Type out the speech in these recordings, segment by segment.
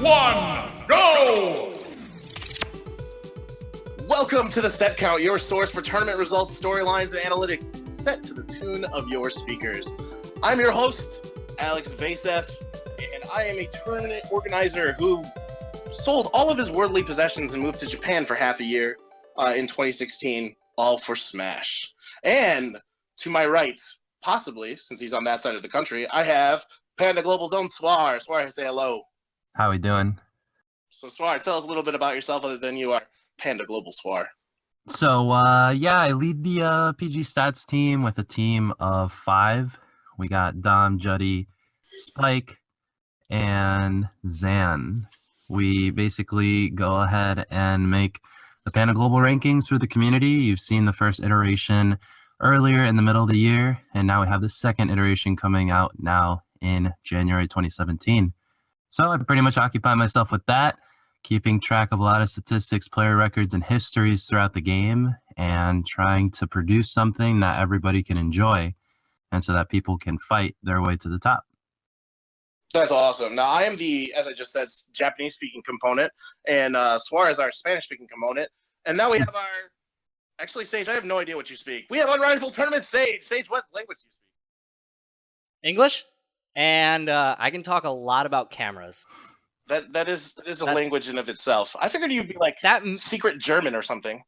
one, go! Welcome to the Set Count, your source for tournament results, storylines, and analytics set to the tune of your speakers. I'm your host, Alex Vayseth, and I am a tournament organizer who sold all of his worldly possessions and moved to Japan for half a year in 2016, all for Smash. And to my right, possibly, since he's on that side of the country, I have Panda Global's own Suar. Suar, say hello. How we doing? So Suar, tell us a little bit about yourself other than you are Panda Global Suar. So, I lead the PG Stats team with a team of 5. We got Dom, Juddy, Spike, and Zan. We basically go ahead and make the Panda Global rankings for the community. You've seen the first iteration earlier in the middle of the year, and now we have the second iteration coming out now in January 2017. So I pretty much occupy myself with that, keeping track of a lot of statistics, player records, and histories throughout the game, and trying to produce something that everybody can enjoy, and so that people can fight their way to the top. That's awesome. Now, I am the, as I just said, Japanese-speaking component, and Suar is our Spanish-speaking component. And now we have our... Actually, Sage, I have no idea what you speak. We have Unrivaled Tournament Sage. Sage, what language do you speak? English, and I can talk a lot about cameras. That is a language in of itself. I figured you'd be like that secret German or something.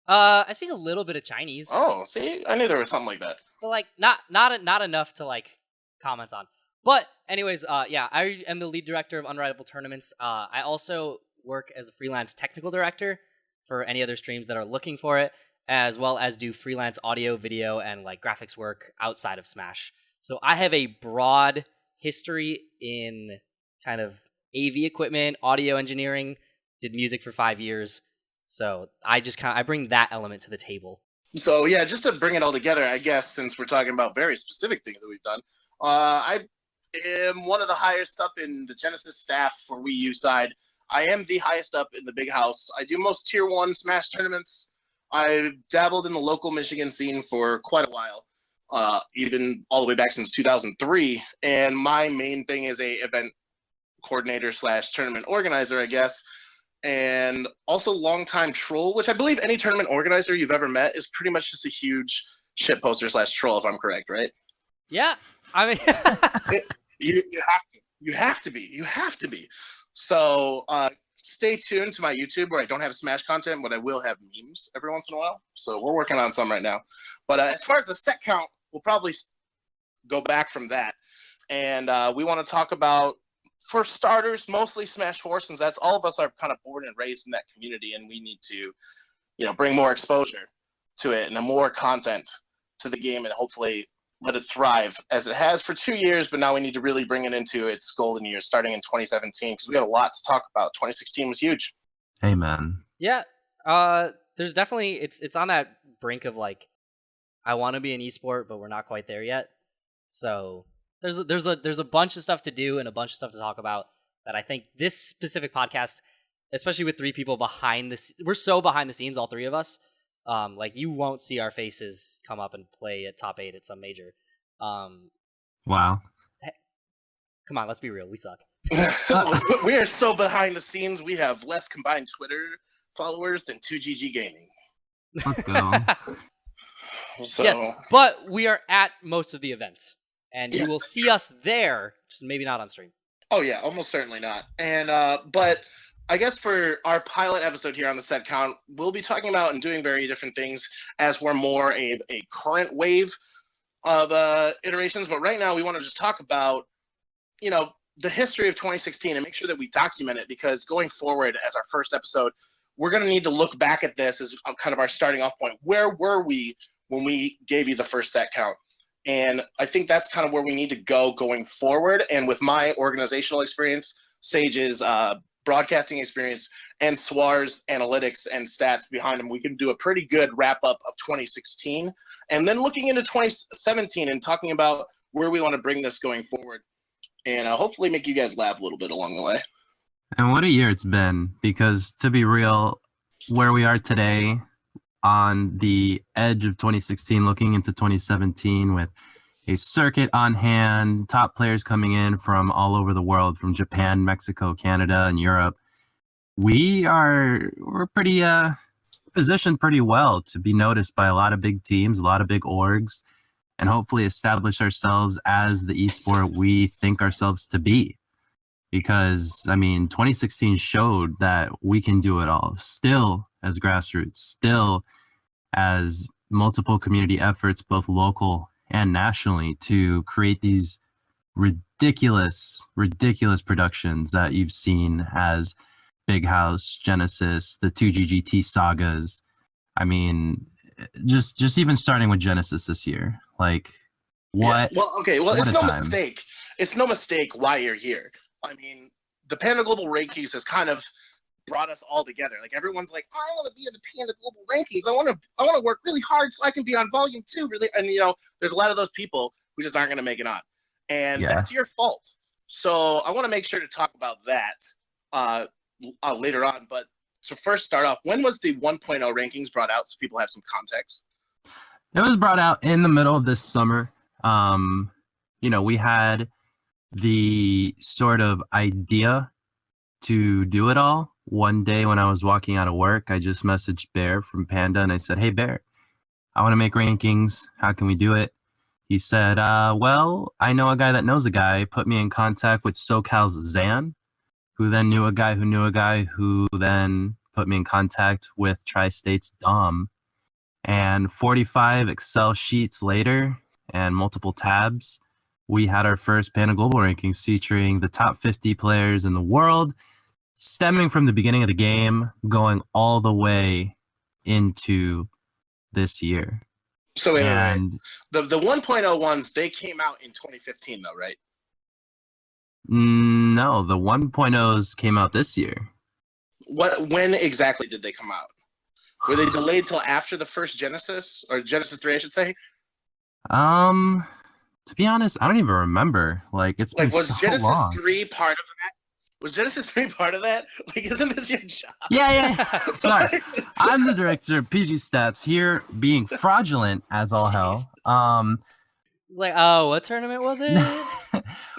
I speak a little bit of Chinese. Oh, see, I knew there was something like that. But like not enough to like comment on. But anyways, yeah, I am the lead director of Unrivaled Tournaments. I also work as a freelance technical director for any other streams that are looking for it, as well as do freelance audio, video, and like graphics work outside of Smash. So I have a broad history in kind of AV equipment, audio engineering, did music for 5 years. So I bring that element to the table. So yeah, just to bring it all together, I guess, since we're talking about very specific things that we've done, I am one of the highest up in the Genesis staff for Wii U side. I am the highest up in the big house. I do most tier 1 Smash tournaments. I've dabbled in the local Michigan scene for quite a while, even all the way back since 2003. And my main thing is a event coordinator / tournament organizer, I guess. And also longtime troll, which I believe any tournament organizer you've ever met is pretty much just a huge shit poster / troll, if I'm correct, right? Yeah, I mean, you have to be. So stay tuned to my YouTube where I don't have Smash content, but I will have memes every once in a while. So we're working on some right now. But as far as the set count, we'll probably go back from that. And we want to talk about, for starters, mostly Smash 4, since that's all of us are kind of born and raised in that community, and we need to, bring more exposure to it and more content to the game, and hopefully let it thrive as it has for 2 years. But now we need to really bring it into its golden years, starting in 2017, because we got a lot to talk about. 2016 was huge. Amen. Yeah, there's definitely it's on that brink of like, I want to be an esport, but we're not quite there yet. So there's a bunch of stuff to do and a bunch of stuff to talk about that I think this specific podcast, especially with 3 people behind this, we're so behind the scenes, all 3 of us. Like you won't see our faces come up and play at top 8 at some major. Wow. Come on, let's be real. We suck. We are so behind the scenes. We have less combined Twitter followers than 2GG Gaming. Let's go. So, yes, but we are at most of the events. And you will see us there, just maybe not on stream. Oh yeah, almost certainly not. And but I guess for our pilot episode here on the Set Count, we'll be talking about and doing very different things as we're more a current wave of iterations. But right now we want to just talk about, the history of 2016 and make sure that we document it, because going forward as our first episode, we're going to need to look back at this as kind of our starting off point. Where were we when we gave you the first Set Count? And I think that's kind of where we need to go going forward. And with my organizational experience, Sage's broadcasting experience, and Suar's analytics and stats behind him, we can do a pretty good wrap-up of 2016. And then looking into 2017 and talking about where we want to bring this going forward. And hopefully make you guys laugh a little bit along the way. And what a year it's been, because to be real, where we are today on the edge of 2016, looking into 2017 with a circuit on hand, top players coming in from all over the world, from Japan, Mexico, Canada, and Europe. We're pretty positioned pretty well to be noticed by a lot of big teams, a lot of big orgs, and hopefully establish ourselves as the esport we think ourselves to be. Because, I mean, 2016 showed that we can do it all, still as grassroots, still as multiple community efforts, both local and nationally, to create these ridiculous productions that you've seen as Big House, Genesis, the 2GGT sagas. I mean, just even starting with Genesis this year, like what? Yeah. Well, okay. Well, what it's a no time. mistake. It's no mistake why you're here. I mean, the Panda Global Rankings has kind of brought us all together. Like everyone's like, oh, I want to be in the Panda Global Rankings. I want to work really hard so I can be on Volume 2. Really, and there's a lot of those people who just aren't going to make it on, and that's your fault. So I want to make sure to talk about that later on. But to first start off, when was the 1.0 rankings brought out so people have some context? It was brought out in the middle of this summer. We had the sort of idea to do it all. One day when I was walking out of work, I just messaged Bear from Panda and I said, "Hey Bear, I want to make rankings. How can we do it?" He said, well, I know a guy that knows a guy. Put me in contact with SoCal's Zan, who then knew a guy who then put me in contact with Tri-State's Dom. And 45 Excel sheets later and multiple tabs, we had our first Panda Global Rankings featuring the top 50 players in the world, stemming from the beginning of the game, going all the way into this year. So wait. The 1.0 ones, they came out in 2015 though, right? No, the 1.0s came out this year. When exactly did they come out? Were they delayed till after the first Genesis, or Genesis 3, I should say? To be honest, I don't even remember. Like, it's been was so Genesis long. 3 part of that? Was Genesis 3 part of that? Like, isn't this your job? Yeah. Sorry. I'm the director of PG Stats here, being fraudulent as all hell. It's like, oh, what tournament was it?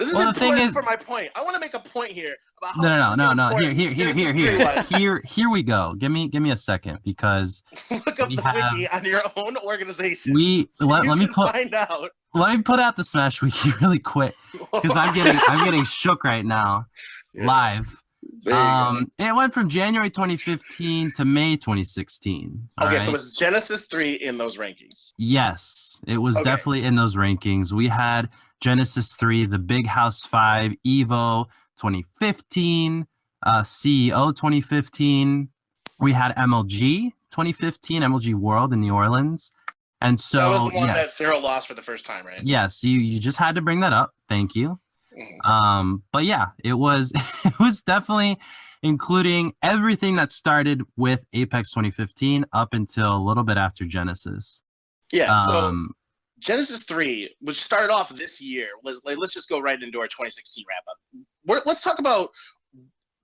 This is important for my point. I want to make a point here about how no. Here we go. Give me a second, because look up the wiki on your own organization. Let me find out. Let me put out the Smash Wiki really quick, because I'm getting shook right now. Yeah. Live. It went from January 2015 to May 2016. Okay, so was Genesis 3 in those rankings? Yes, it was definitely in those rankings. We had Genesis 3, the Big House 5, Evo 2015, CEO 2015. We had MLG 2015, MLG World in New Orleans. And so that was the one that Zero lost for the first time, right? Yes, you just had to bring that up. Thank you. But yeah, it was definitely including everything that started with Apex 2015 up until a little bit after Genesis. Yeah, so Genesis 3, which started off this year, let's just go right into our 2016 wrap up. Let's talk about,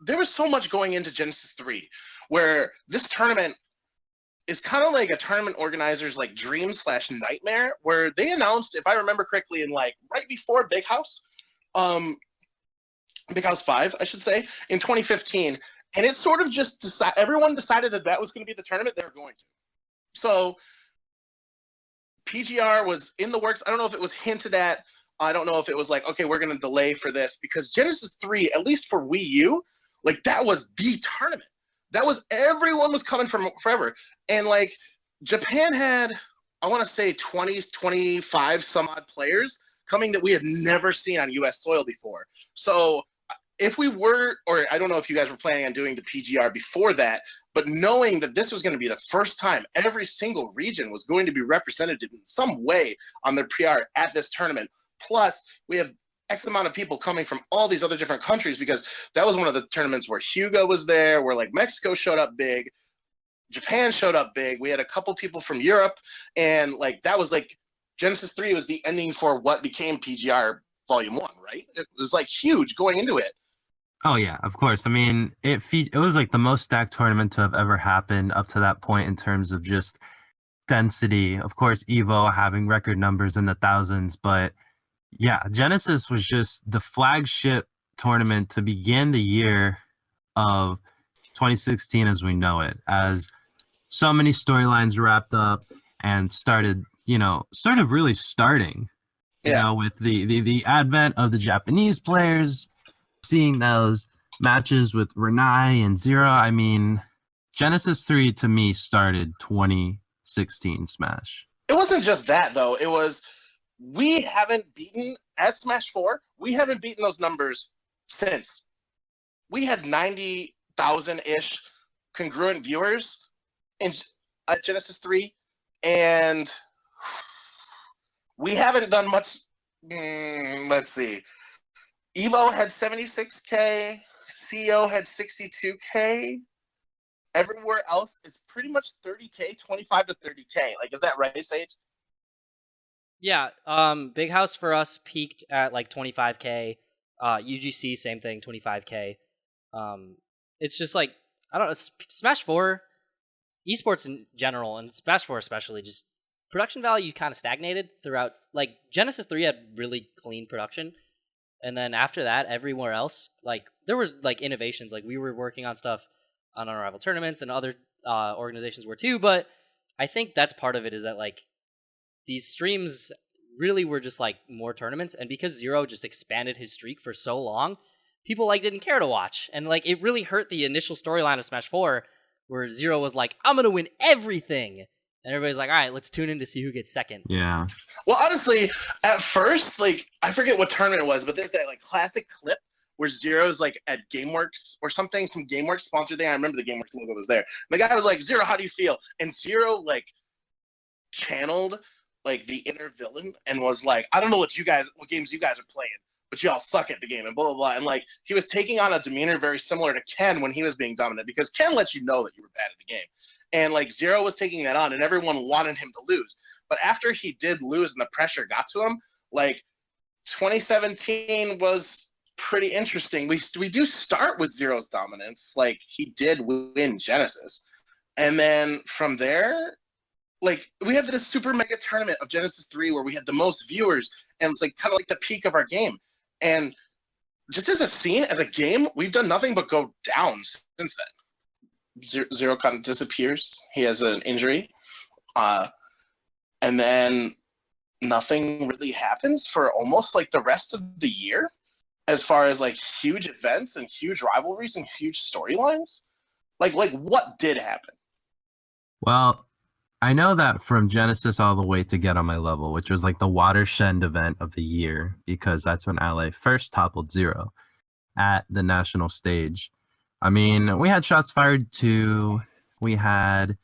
there was so much going into Genesis 3, where this tournament is kind of like a tournament organizer's like dream/nightmare, where they announced, if I remember correctly, in like right before Big House 5, I should say, in 2015, and it sort of just everyone decided that was going to be the tournament they were going to. So PGR was in the works. I don't know if it was hinted at. I don't know if it was like, okay, we're going to delay for this, because Genesis 3, at least for Wii U, like that was the tournament. That was, everyone was coming from forever. And like Japan had, I want to say 25 some odd players coming that we had never seen on US soil before. So if we were, or I don't know if you guys were planning on doing the PGR before that, but knowing that this was going to be the first time every single region was going to be represented in some way on their PR at this tournament. Plus, we have X amount of people coming from all these other different countries, because that was one of the tournaments where Hugo was there, where like Mexico showed up big, Japan showed up big. We had a couple people from Europe, and like that was like Genesis 3 was the ending for what became PGR Volume 1, right? It was like huge going into it. Oh yeah, of course. I mean, it was like the most stacked tournament to have ever happened up to that point in terms of just density. Of course, Evo having record numbers in the thousands, but yeah, Genesis was just the flagship tournament to begin the year of 2016 as we know it, as so many storylines wrapped up and started, sort of really starting, with the advent of the Japanese players, seeing those matches with Renai and Zero. I mean, Genesis 3 to me started 2016 Smash. It wasn't just that, though. It was, we haven't beaten, as Smash 4, we haven't beaten those numbers since. We had 90,000-ish congruent viewers in Genesis 3, and we haven't done much. Let's see. Evo had 76K. CO had 62K. Everywhere else is pretty much 30K, 25 to 30K. Like, is that right, Sage? Yeah. Big House for us peaked at like 25K. UGC, same thing, 25K. It's just like, I don't know, Smash 4, esports in general, and Smash 4 especially, just production value kind of stagnated throughout. Like, Genesis 3 had really clean production. And then after that, everywhere else, like, there were, like, innovations. Like, we were working on stuff on Unrivaled tournaments, and other organizations were too. But I think that's part of it, is that, like, these streams really were just, like, more tournaments. And because Zero just expanded his streak for so long, people, like, didn't care to watch. And, like, it really hurt the initial storyline of Smash 4, where Zero was like, I'm going to win everything. And everybody's like, all right, let's tune in to see who gets second. Yeah. Well, honestly, at first, like, I forget what tournament it was, but there's that, like, classic clip where Zero's, like, at GameWorks or something, some GameWorks sponsored thing. I remember the GameWorks logo was there. The guy was like, Zero, how do you feel? And Zero, like, channeled, like, the inner villain and was like, I don't know what games you guys are playing, but y'all suck at the game, and blah, blah, blah. And, like, he was taking on a demeanor very similar to Ken when he was being dominant, because Ken lets you know that you were bad at the game. And, like, Zero was taking that on, and everyone wanted him to lose. But after he did lose and the pressure got to him, like, 2017 was pretty interesting. We do start with Zero's dominance. Like, he did win Genesis. And then from there, like, we have this super mega tournament of Genesis 3 where we had the most viewers, and it's, like, kind of like the peak of our game. And just as a scene, as a game, we've done nothing but go down since then. Zero kind of disappears. He has an injury. And then nothing really happens for almost like the rest of the year, as far as like huge events and huge rivalries and huge storylines. Like what did happen? Well, I know that from Genesis all the way to Get on My Level, which was like the watershed event of the year, because that's when LA first toppled Zero at the national stage. I mean, we had Shots Fired 2, we had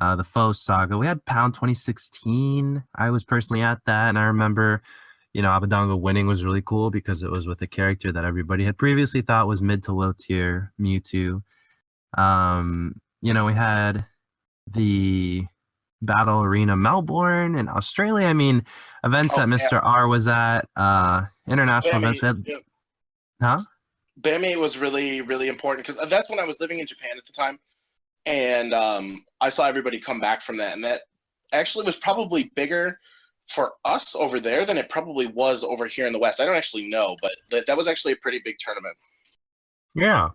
the Foe Saga, we had Pound 2016. I was personally at that, and I remember, Abadonga winning was really cool because it was with a character that everybody had previously thought was mid to low tier, Mewtwo. We had the Battle Arena Melbourne in Australia. I mean, events that Mr. R was at, international events. Yeah. Huh? Bammy was really, really important, because that's when I was living in Japan at the time, and I saw everybody come back from that, and that actually was probably bigger for us over there than it probably was over here in the West. I don't actually know, but that was actually a pretty big tournament. Yeah,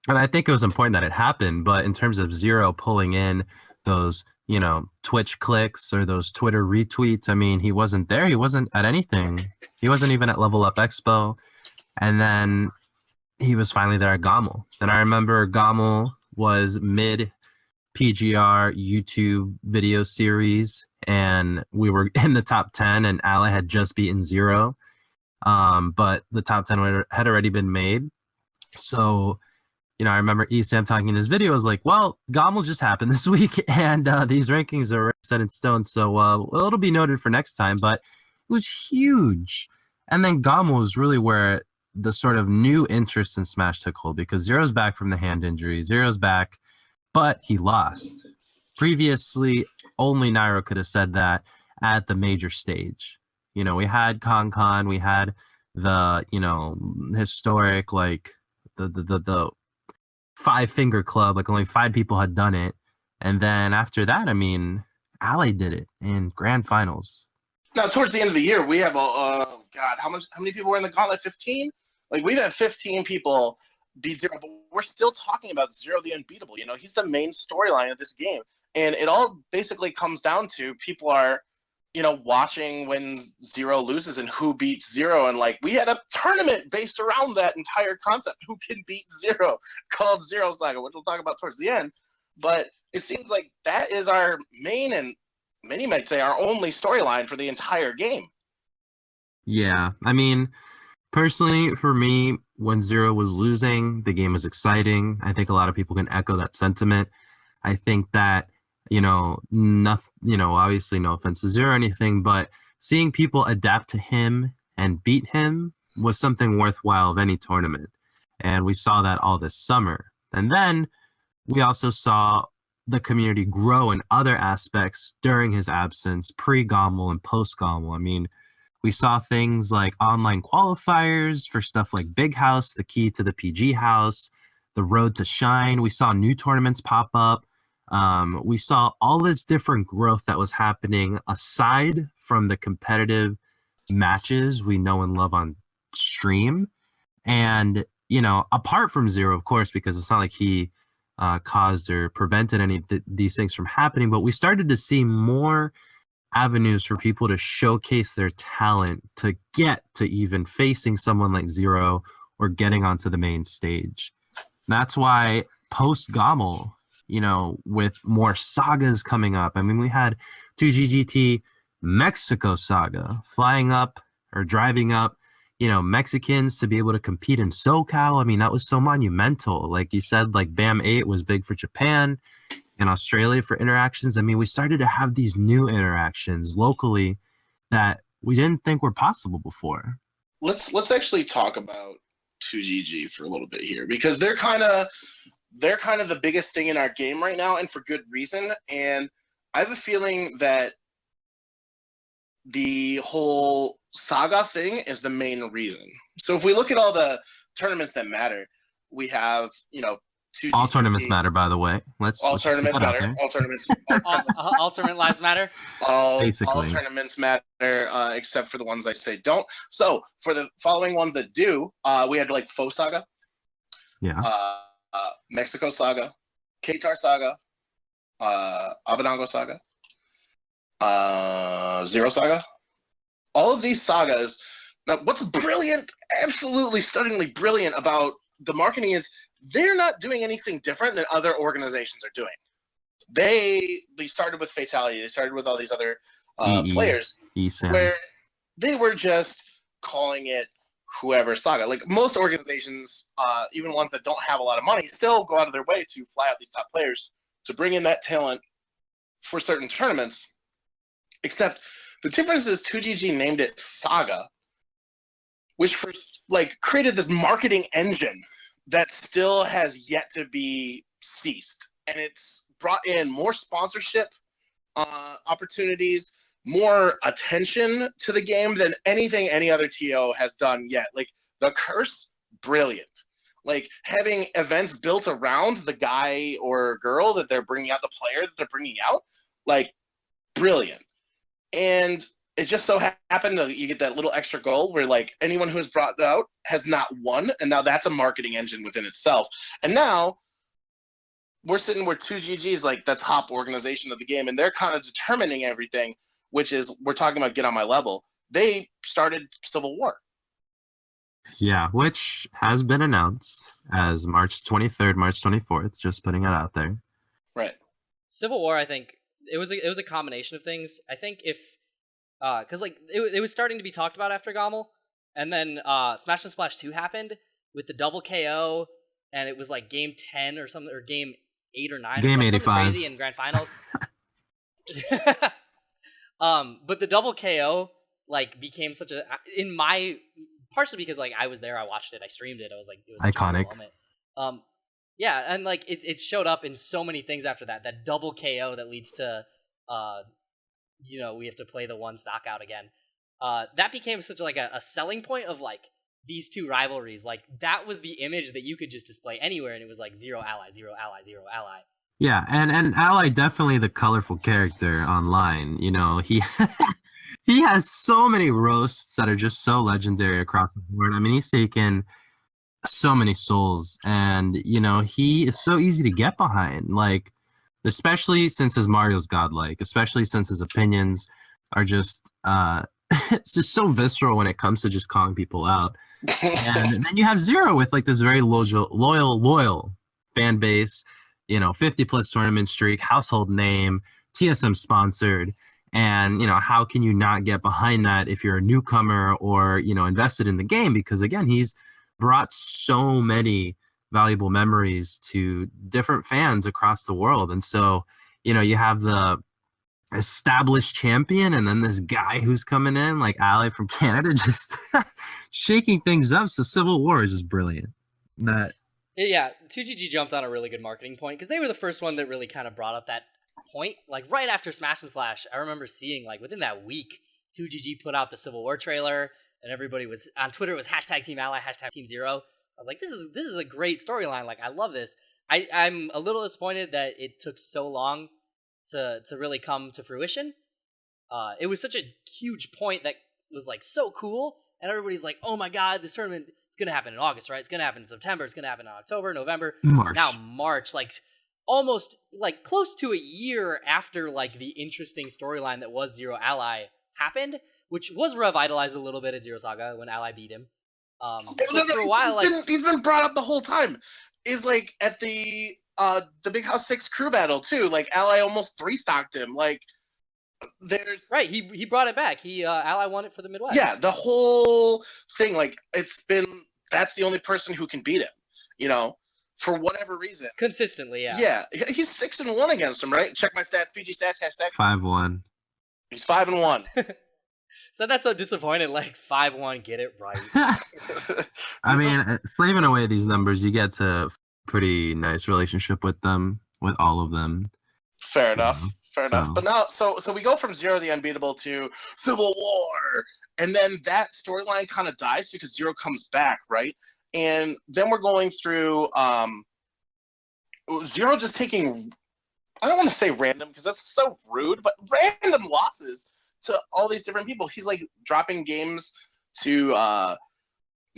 and I think it was important that it happened, but in terms of Zero pulling in those, Twitch clicks or those Twitter retweets, I mean, he wasn't there. He wasn't at anything. He wasn't even at Level Up Expo, and then he was finally there at GOML. And I remember GOML was mid PGR YouTube video series, and we were in the top 10, and Ala had just beaten Zero. But the top 10 had already been made. So, I remember ESAM talking in his video, was like, well, GOML just happened this week, and these rankings are set in stone. So it'll be noted for next time, but it was huge. And then GOML was really where the sort of new interest in Smash took hold, because Zero's back from the hand injury. Zero's back, but he lost. Previously, only Nairo could have said that at the major stage. We had Con, we had the, historic, like, the 5-finger club, like only 5 people had done it. And then after that, I mean, Ally did it in grand finals. Now, towards the end of the year, we have God, how many people were in the gauntlet? 15. Like we've had 15 people beat Zero, but we're still talking about Zero the Unbeatable. You know, he's the main storyline of this game, and it all basically comes down to people are, you know, watching when Zero loses and who beats Zero, and like we had a tournament based around that entire concept: who can beat Zero, called Zero Saga, which we'll talk about towards the end. But it seems like that is our main and many might say our only storyline for the entire game. Yeah, I mean, personally, for me, when Zero was losing, the game was exciting. I think a lot of people can echo that sentiment. I think that, obviously no offense to Zero or anything, but seeing people adapt to him and beat him was something worthwhile of any tournament. And we saw that all this summer. And then we also saw the community grow in other aspects during his absence, pre-Gommel and post-Gommel. I mean, we saw things like online qualifiers for stuff like Big House, the key to the PG House, the Road to Shine. We saw new tournaments pop up. We saw all this different growth that was happening aside from the competitive matches we know and love on stream. And, apart from Zero, of course, because it's not like he caused or prevented any of these things from happening, but we started to see more avenues for people to showcase their talent to get to even facing someone like Zero or getting onto the main stage. That's why post-Gommel, with more sagas coming up, I mean, we had 2GGT Mexico Saga flying up or driving up, Mexicans to be able to compete in SoCal. I mean, that was so monumental. Like you said, like BAM 8 was big for Japan and Australia for interactions. I mean, we started to have these new interactions locally that we didn't think were possible before. Let's actually talk about 2GG for a little bit here, because they're kind of the biggest thing in our game right now, and for good reason. And I have a feeling that the whole saga thing is the main reason. So if we look at all the tournaments that matter, we have, 2GGT. All tournaments matter, by the way. All tournaments matter. All Ultimate lives matter. All tournaments matter, except for the ones I say don't. So for the following ones that do, we had like Faux Saga, Mexico Saga, Qatar Saga, Abenango Saga, Zero Saga. All of these sagas. Now, what's brilliant, absolutely stunningly brilliant about the marketing is they're not doing anything different than other organizations are doing. They started with Fatality. They started with all these other players where they were just calling it whoever saga. Like most organizations, even ones that don't have a lot of money, still go out of their way to fly out these top players to bring in that talent for certain tournaments. Except the difference is 2GG named it Saga, which created this marketing engine that still has yet to be ceased. And it's brought in more sponsorship opportunities, more attention to the game than anything any other TO has done yet. Like the curse, brilliant. Like having events built around the guy or girl that they're bringing out, the player that they're bringing out, like brilliant. And it just so happened that you get that little extra goal where like anyone who is brought out has not won, and now that's a marketing engine within itself. And now we're sitting where 2GG is like the top organization of the game, and they're kind of determining everything, which is we're talking about Get On My Level. They started Civil War. Yeah, which has been announced as March 23rd, March 24th, just putting it out there. Right. Civil War, I think it was a combination of things. I think if because like it was starting to be talked about after Gommel, and then Smash and Splash 2 happened with the double KO, and it was like game 10 or something, or game 8 or 9, game or something 85 crazy in grand finals. But the double KO like became such a partially because like I was there, I watched it, I streamed it, I was like, it was iconic. Such a moment. Yeah, and like it showed up in so many things after that. That double KO that leads to we have to play the one stock out again. That became such like a selling point of like these two rivalries. Like that was the image that you could just display anywhere, and it was like zero ally, zero ally, zero ally. Yeah, and Ally definitely the colorful character online. You know, he he has so many roasts that are just so legendary across the board. I mean, he's taken so many souls, and you know, he is so easy to get behind. Like, especially since his Mario's godlike, especially since his opinions are just it's just so visceral when it comes to just calling people out. And then you have Zero with like this very loyal fan base, you know, 50 plus tournament streak, household name, TSM sponsored. And, you know, how can you not get behind that if you're a newcomer or, you know, invested in the game? Because again, he's brought so many valuable memories to different fans across the world. And so, you know, you have the established champion and then this guy who's coming in like Ally from Canada just shaking things up. So Civil War is just brilliant. That Yeah, 2GG jumped on a really good marketing point because they were the first one that really kind of brought up that point. Like right after Smash and Slash, I remember seeing like within that week, 2GG put out the Civil War trailer and everybody was on Twitter. It was hashtag Team Ally, hashtag Team Zero. I was like, this is a great storyline. Like I love this. I'm a little disappointed that it took so long to really come to fruition. It was such a huge point that was like so cool, and everybody's like, "Oh my god, this tournament it's gonna happen in August, right? It's gonna happen in September. It's gonna happen in October, November, March. now March." Like almost like close to a year after like the interesting storyline that was Zero Ally happened, which was revitalized a little bit at Zero Saga when Ally beat him. But for a while, like he's been brought up the whole time. Is like at the Big House 6 crew battle too. Like Ally almost 3-stocked him. Like there's right, he brought it back. He Ally won it for the Midwest. Yeah, the whole thing. Like that's the only person who can beat him. You know, for whatever reason. Consistently, yeah. Yeah, he's 6-1 against him. Right? Check my stats. PG stats. Hashtag 5-1. He's 5-1. So that's so disappointed. Like 5-1, get it right. I mean, slaving away these numbers, you get to pretty nice relationship with them, with all of them. Fair enough. Fair enough. But now, so we go from Zero the Unbeatable to Civil War, and then that storyline kind of dies because Zero comes back, right? And then we're going through Zero just taking, I don't want to say random because that's so rude, but random losses to all these different people. He's like dropping games to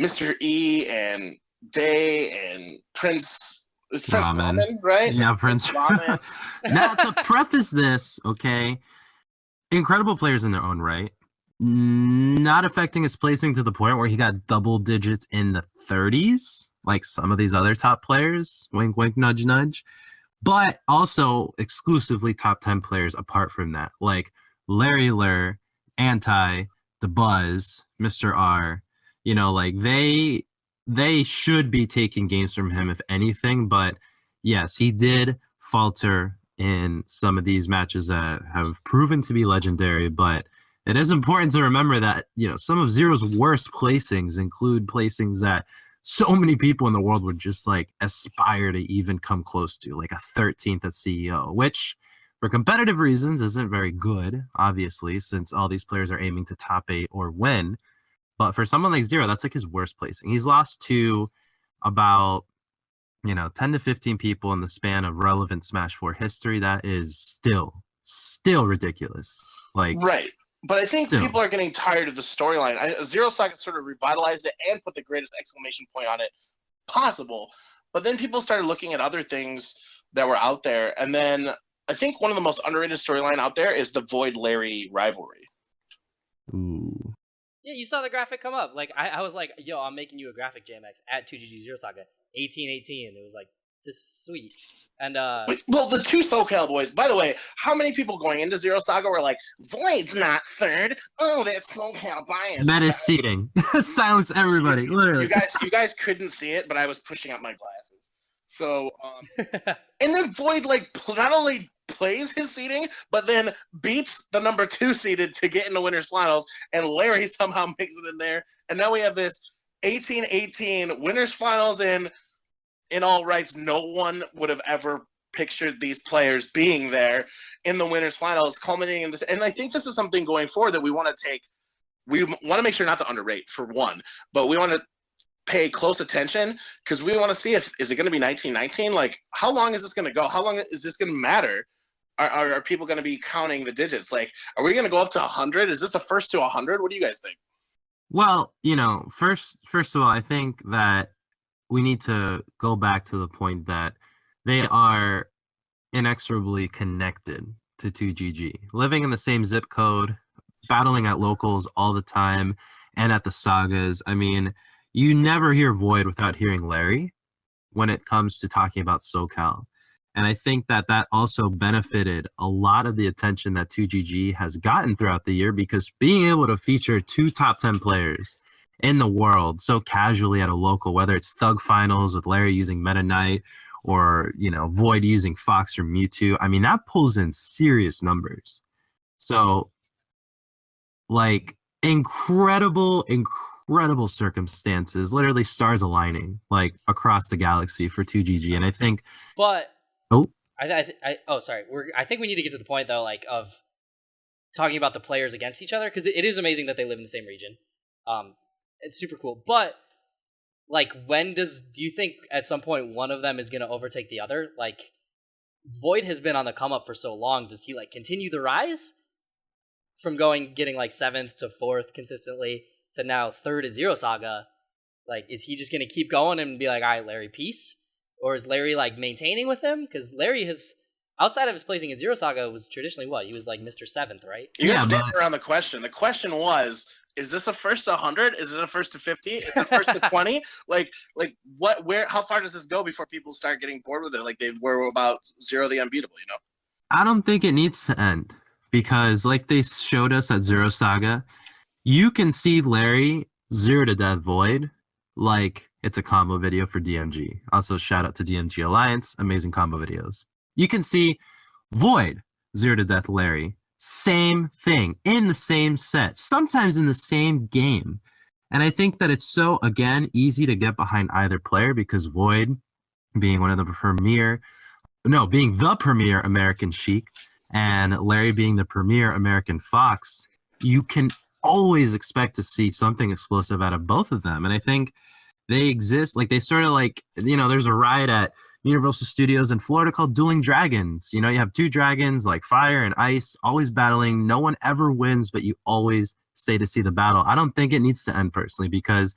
Mr. E and Day and Prince. Is Prince Ramen, right? Yeah, Prince Ramen. Now, to preface this, okay, incredible players in their own right, not affecting his placing to the point where he got double digits in the 30s, like some of these other top players. Wink, wink, nudge, nudge. But also exclusively top 10 players apart from that, like Larry Lur, Anti, The Buzz, Mr. R. You know, like they should be taking games from him if anything. But yes, he did falter in some of these matches that have proven to be legendary. But it is important to remember that, you know, some of Zero's worst placings include placings that so many people in the world would just like aspire to even come close to, like a 13th at CEO, which for competitive reasons isn't very good, obviously, since all these players are aiming to top 8 or win. But for someone like Zero, that's like his worst placing. He's lost to about, you know, 10 to 15 people in the span of relevant Smash 4 history. That is still ridiculous. Like, right. But I think still. people are getting tired of the storyline. Zero Saga sort of revitalized it and put the greatest exclamation point on it possible. But then people started looking at other things that were out there. And then I think one of the most underrated storyline out there is the Void Larry rivalry. Ooh. Yeah, you saw the graphic come up. Like I was like, yo, I'm making you a graphic, JMX, at 2GG Zero Saga 1818. It was like, this is sweet. And well, the two SoCal boys, by the way, how many people going into Zero Saga were like, Void's not third? Oh, that's SoCal bias. That is seating. Silence everybody, literally. You guys couldn't see it, but I was pushing up my glasses. So and then Void like not only plays his seeding, but then beats the number 2 seeded to get in the winners finals, and Larry somehow makes it in there. And now we have this 18-18 winners finals in all rights. No one would have ever pictured these players being there in the winners finals, culminating in this. And I think this is something going forward that we want to take. We want to make sure not to underrate, for one, but we want to pay close attention because we want to see is it going to be 1919? Like, how long is this going to go? How long is this going to matter? Are people going to be counting the digits? Like, are we going to go up to 100? Is this a first to 100? What do you guys think? Well, first of all, I think that we need to go back to the point that they are inexorably connected to 2GG, living in the same zip code, battling at locals all the time, and at the sagas. I mean, you never hear Void without hearing Larry when it comes to talking about SoCal. And I think that also benefited a lot of the attention that 2GG has gotten throughout the year, because being able to feature 2 top 10 players in the world so casually at a local, whether it's Thug Finals with Larry using Meta Knight or, Void using Fox or Mewtwo, I mean, that pulls in serious numbers. So, like, incredible circumstances, literally stars aligning, like, across the galaxy for 2GG. And I think... But... Oh, sorry. I think we need to get to the point though, like, of talking about the players against each other, because it is amazing that they live in the same region. It's super cool. But like, do you think at some point one of them is going to overtake the other? Like, Void has been on the come up for so long. Does he like continue the rise from getting like 7th to 4th consistently to now 3rd at Zero Saga? Like, is he just going to keep going and be like, all right, Larry, peace? Or is Larry, like, maintaining with him? Because Larry has, outside of his placing in Zero Saga, was traditionally what? He was, like, Mr. 7th, right? You guys danced around the question. The question was, is this a first to 100? Is it a first to 50? Is it a first to 20? Like, how far does this go before people start getting bored with it? Like, they were about Zero the Unbeatable, I don't think it needs to end, because, like they showed us at Zero Saga, you can see Larry 0 to Death Void like it's a combo video for DMG. Also, shout out to DMG Alliance. Amazing combo videos. You can see Void 0 to Death Larry. Same thing in the same set, sometimes in the same game. And I think that it's so, again, easy to get behind either player, because Void being the premier American Sheik, and Larry being the premier American Fox, you can always expect to see something explosive out of both of them. And I think they exist, like, they sort of like, there's a ride at Universal Studios in Florida called Dueling Dragons. You have 2 dragons, like fire and ice, always battling. No one ever wins, but you always stay to see the battle. I don't think it needs to end, personally, because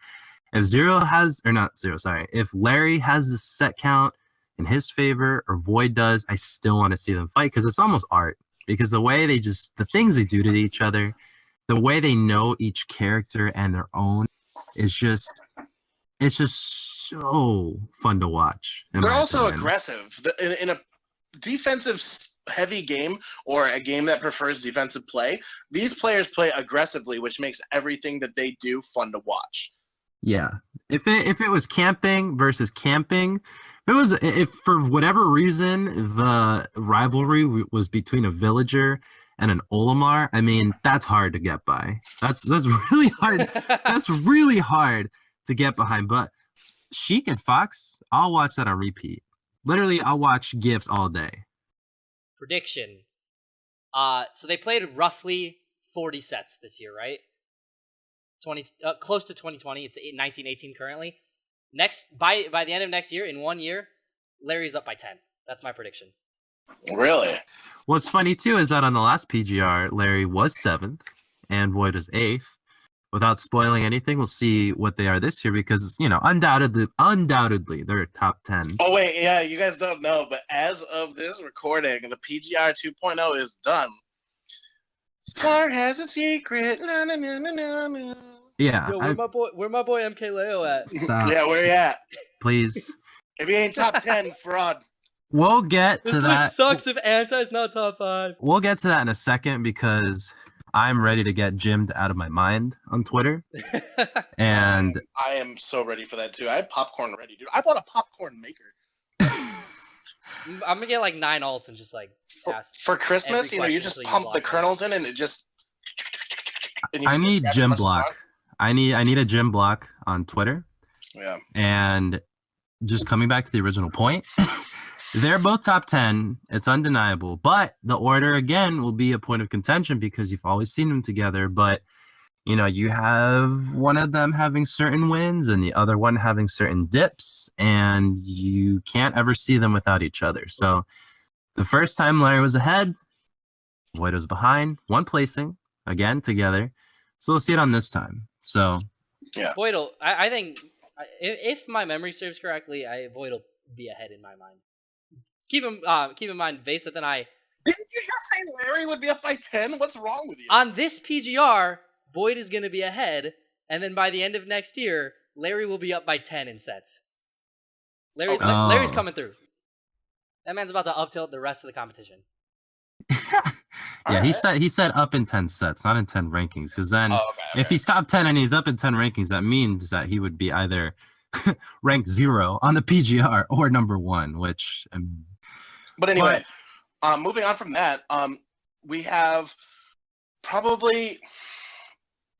if if Larry has the set count in his favor, or Void does, I still want to see them fight, because it's almost art. Because the way the things they do to each other, the way they know each character and their own, is just... it's just so fun to watch. They're also aggressive. In a defensive-heavy game, or a game that prefers defensive play, these players play aggressively, which makes everything that they do fun to watch. Yeah. If it was camping versus camping, if for whatever reason the rivalry was between a villager and an Olimar, I mean, that's hard to get by. That's really hard. That's really hard to get behind. But Sheik and Fox, I'll watch that on repeat. Literally, I'll watch GIFs all day. Prediction. So they played roughly 40 sets this year, right? Close to 2020. It's 1918 currently. By the end of next year, in 1 year, Larry's up by 10. That's my prediction. Really? What's funny too is that on the last PGR, Larry was 7th and Void was 8th. Without spoiling anything, we'll see what they are this year, because undoubtedly they're top 10. Oh wait, yeah, you guys don't know, but as of this recording, the PGR 2.0 is done. Star has a secret. Na, na, na, na, na, na. Yeah. Yo, where my boy MK Leo at? Stop. Yeah, where you at? Please. If he ain't top 10, fraud. We'll get to that. This list sucks if Anti's not top 5. We'll get to that in a second, because I'm ready to get gymmed out of my mind on Twitter. And I am so ready for that too. I have popcorn ready, dude. I bought a popcorn maker. I'm gonna get like 9 alts and just like for Christmas. You just pump the kernels in, and it just. I need gym block. I need a gym block on Twitter. Yeah. And just coming back to the original point, they're both top 10. It's undeniable. But the order, again, will be a point of contention, because you've always seen them together. But, you have one of them having certain wins and the other one having certain dips, and you can't ever see them without each other. So the first time Larry was ahead, Void was behind, one placing, again, together. So we'll see it on this time. So, Yeah. Void will, I think, if my memory serves correctly, Void will be ahead in my mind. Keep in mind, Vayseth and I... Didn't you just say Larry would be up by 10? What's wrong with you? On this PGR, Void is going to be ahead, and then by the end of next year, Larry will be up by 10 in sets. Larry's coming through. That man's about to uptilt the rest of the competition. Yeah, he said up in 10 sets, not in 10 rankings. Because then, if he's top 10 and he's up in 10 rankings, that means that he would be either ranked 0 on the PGR or number 1. Which, but anyway, moving on from that, we have probably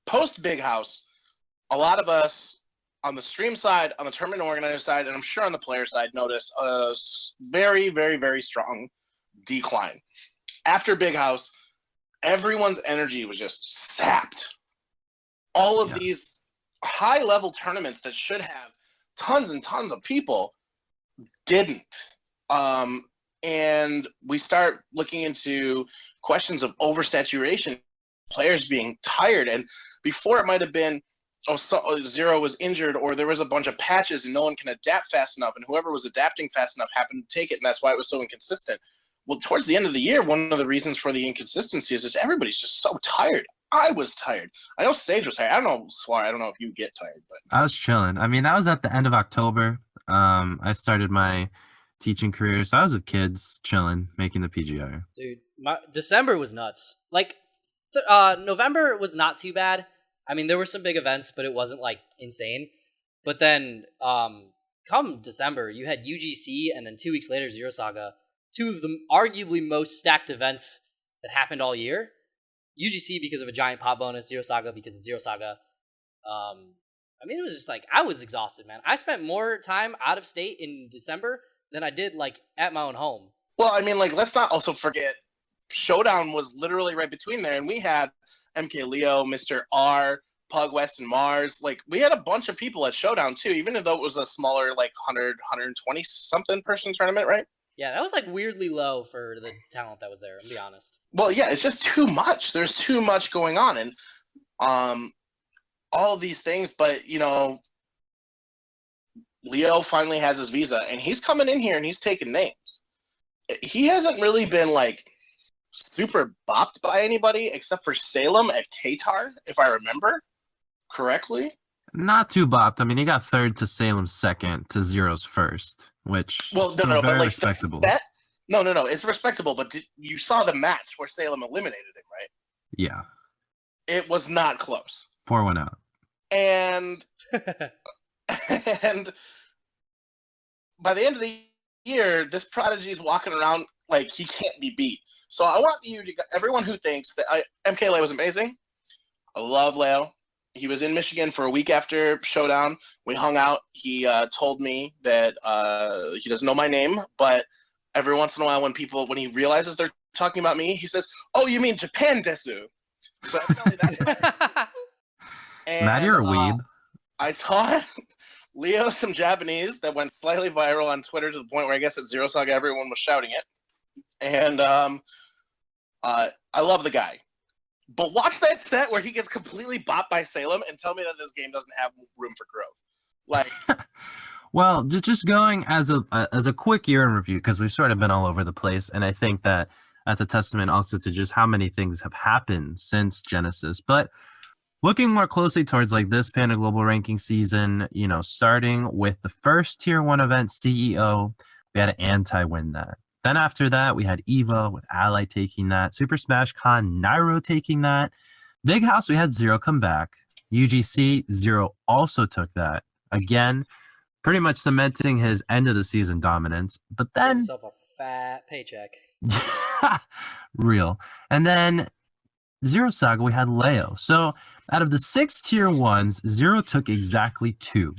post Big House. A lot of us on the stream side, on the tournament organizer side, and I'm sure on the player side, notice a very, very, very strong decline. After Big House, everyone's energy was just sapped. All of these high-level tournaments that should have tons and tons of people didn't. And we start looking into questions of oversaturation, players being tired. And before it might have been, Zero was injured, or there was a bunch of patches and no one can adapt fast enough, and whoever was adapting fast enough happened to take it, and that's why it was so inconsistent. Well, towards the end of the year, one of the reasons for the inconsistency is just everybody's just so tired. I was tired. I know Sage was tired. I don't know, Suar. I don't know if you get tired, but I was chilling. I mean, that was at the end of October. I started my teaching career, so I was with kids, chilling, making the PGR. Dude, December was nuts. Like, November was not too bad. I mean, there were some big events, but it wasn't, like, insane. But then, come December, you had UGC, and then 2 weeks later, Zero Saga. 2 of the arguably most stacked events that happened all year. UGC because of a giant pot bonus, Zero Saga because it's Zero Saga. I mean, it was just, like, I was exhausted, man. I spent more time out of state in December than I did, like, at my own home. Well, I mean, like, let's not also forget, Showdown was literally right between there, and we had MK Leo, Mr. R, Pug West, and Mars. Like, we had a bunch of people at Showdown, too, even though it was a smaller, like, 120-something person tournament, right? Yeah, that was, like, weirdly low for the talent that was there, I'll be honest. Well, yeah, it's just too much. There's too much going on, and all of these things, but, Leo finally has his visa, and he's coming in here, and he's taking names. He hasn't really been, like, super bopped by anybody except for Salem at Qatar, if I remember correctly. Not too bopped. I mean, he got 3rd to Salem's 2nd to Zero's 1st, which is very but like respectable. No, it's respectable. But you saw the match where Salem eliminated him, right? Yeah, it was not close. Pour one out. And and by the end of the year, this prodigy is walking around like he can't be beat. So I want everyone who thinks that MK Leo was amazing. I love Leo. He was in Michigan for a week after Showdown. We hung out. He told me that he doesn't know my name, but every once in a while when he realizes they're talking about me, he says, "Oh, you mean Japan desu?" So evidently that's Matt, you're a weeb. I taught Leo some Japanese that went slightly viral on Twitter to the point where I guess at Zero Saga everyone was shouting it. And I love the guy. But watch that set where he gets completely bopped by Salem and tell me that this game doesn't have room for growth. Like, well, just going as a quick year in review, because we've sort of been all over the place, and I think that that's a testament also to just how many things have happened since Genesis. But looking more closely towards like this Panda Global Ranking season, starting with the first Tier 1 event, CEO, we had an Anti win that. Then after that, we had Eva with Ally taking that. Super Smash Con, Nairo taking that. Big House, we had Zero come back. UGC, Zero also took that. Again, pretty much cementing his end of the season dominance. But then... himself a fat paycheck. Real. And then Zero Saga, we had Leo. So out of the 6 Tier 1s, Zero took exactly 2.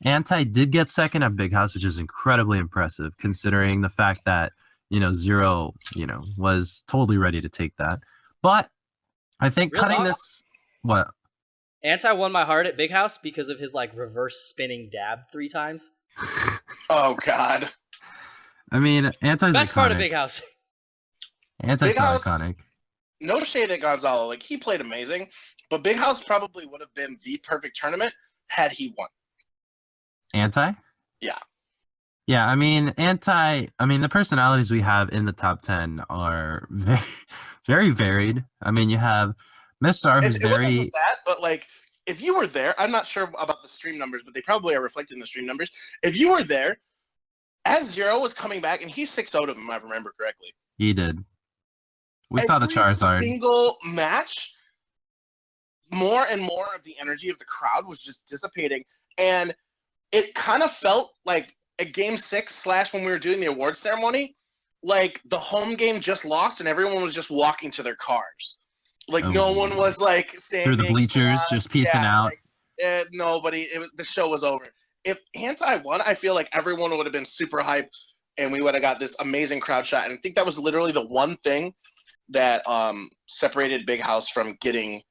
Anti did get 2nd at Big House, which is incredibly impressive considering the fact that, Zero, was totally ready to take that. But I think Real cutting talk? this... What? Anti won my heart at Big House because of his like reverse spinning dab 3 times. Oh God. I mean, Anti's Best iconic. part of Big House. Anti's Big so House- iconic. No shade at Gonzalo. Like, he played amazing, but Big House probably would have been the perfect tournament had he won. Anti? Yeah. Yeah, I mean, the personalities we have in the top 10 are very, very varied. I mean, you have Mr. R, who's It wasn't very... just that, but like, if you were there, I'm not sure about the stream numbers, but they probably are reflected in the stream numbers. If you were there, as Zero was coming back, and he 6-0'd him, if I remember correctly. He did. We saw the Every Charizard. single match, more and more of the energy of the crowd was just dissipating, and it kind of felt like at Game 6 / when we were doing the awards ceremony, like the home game just lost, and everyone was just walking to their cars. Like, no one was like staying Through the bleachers, just piecing out. Like, nobody. The show was over. If Anti won, I feel like everyone would have been super hyped, and we would have got this amazing crowd shot. And I think that was literally the one thing that separated Big House from getting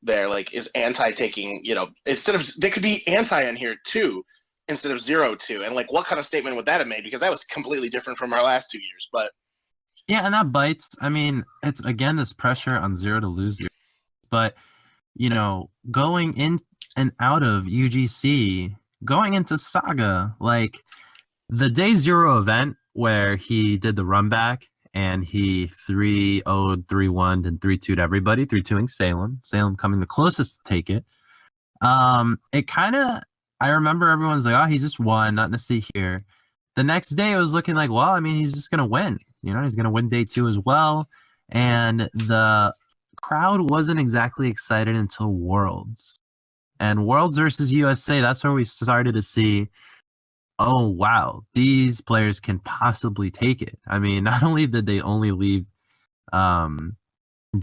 there. Like, is Anti taking, instead of, they could be Anti in here too, instead of 0-2. And like, what kind of statement would that have made? Because that was completely different from our last 2 years. But yeah, and that bites. I mean, it's again this pressure on Zero to lose. But going in and out of UGC, going into Saga, like the day 0 event where he did the run back and he 3-0'd, 3-1'd, and 3-2'd everybody, 3-2ing Salem. Salem coming the closest to take it. It kind of, I remember everyone's like, oh, he just won, nothing to see here. The next day it was looking like, well, I mean, he's just going to win. He's going to win day 2 as well. And the crowd wasn't exactly excited until Worlds. And Worlds versus USA, that's where we started to see, oh, wow, these players can possibly take it. I mean, not only did they only leave the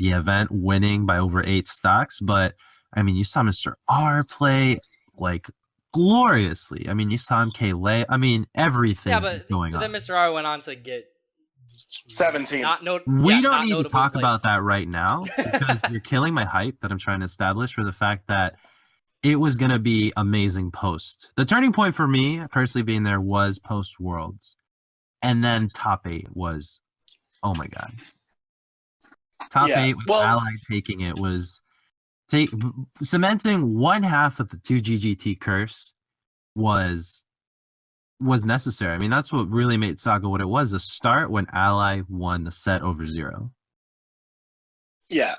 event winning by over 8 stocks, but, I mean, you saw Mr. R play, like, gloriously. I mean, you saw him K-Lay. I mean, everything going on. Then Mr. R went on to get 17. We don't need to talk about that right now because you're killing my hype that I'm trying to establish for the fact that it was going to be amazing post. The turning point for me, personally being there, was post Worlds. And then top 8 was, oh my God. Top 8 with Ally taking it was cementing one half of the 2GGT curse was necessary. I mean, that's what really made Saga what it was. The start when Ally won the set over 0. Yeah.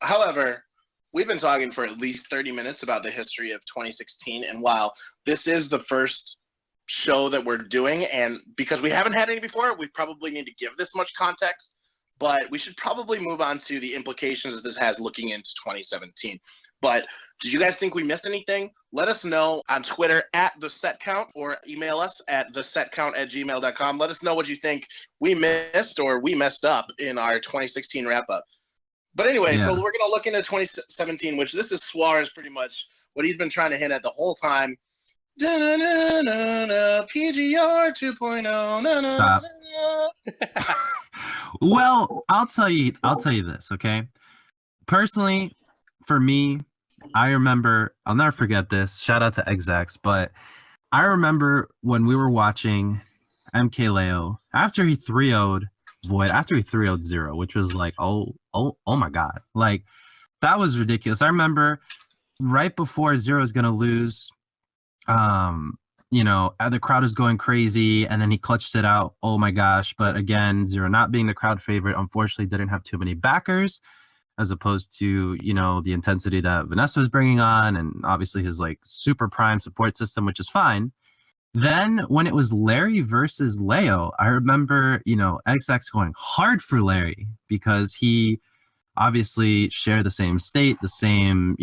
However, we've been talking for at least 30 minutes about the history of 2016. And while this is the first show that we're doing, and because we haven't had any before, we probably need to give this much context. But we should probably move on to the implications that this has looking into 2017. But did you guys think we missed anything? Let us know on Twitter @thesetcount or email us at thesetcount@gmail.com. Let us know what you think we missed or we messed up in our 2016 wrap-up. But anyway, so we're going to look into 2017, which this is Suar is pretty much what he's been trying to hint at the whole time. PGR 2.0. Stop. Well, I'll tell you this, okay? Personally, for me, I remember, I'll never forget this. Shout out to Exax, but I remember when we were watching MK Leo after he 3-0'd Void, after he 3-0'd 0, which was like, oh my God. Like, that was ridiculous. I remember right before 0 is going to lose, the crowd is going crazy, and then he clutched it out. Oh my gosh. But again, 0 not being the crowd favorite, unfortunately didn't have too many backers, as opposed to, the intensity that Vanessa was bringing on, and obviously his like super prime support system, which is fine. Then when it was Larry versus Leo, I remember, XX going hard for Larry because he obviously shared the same state, the same,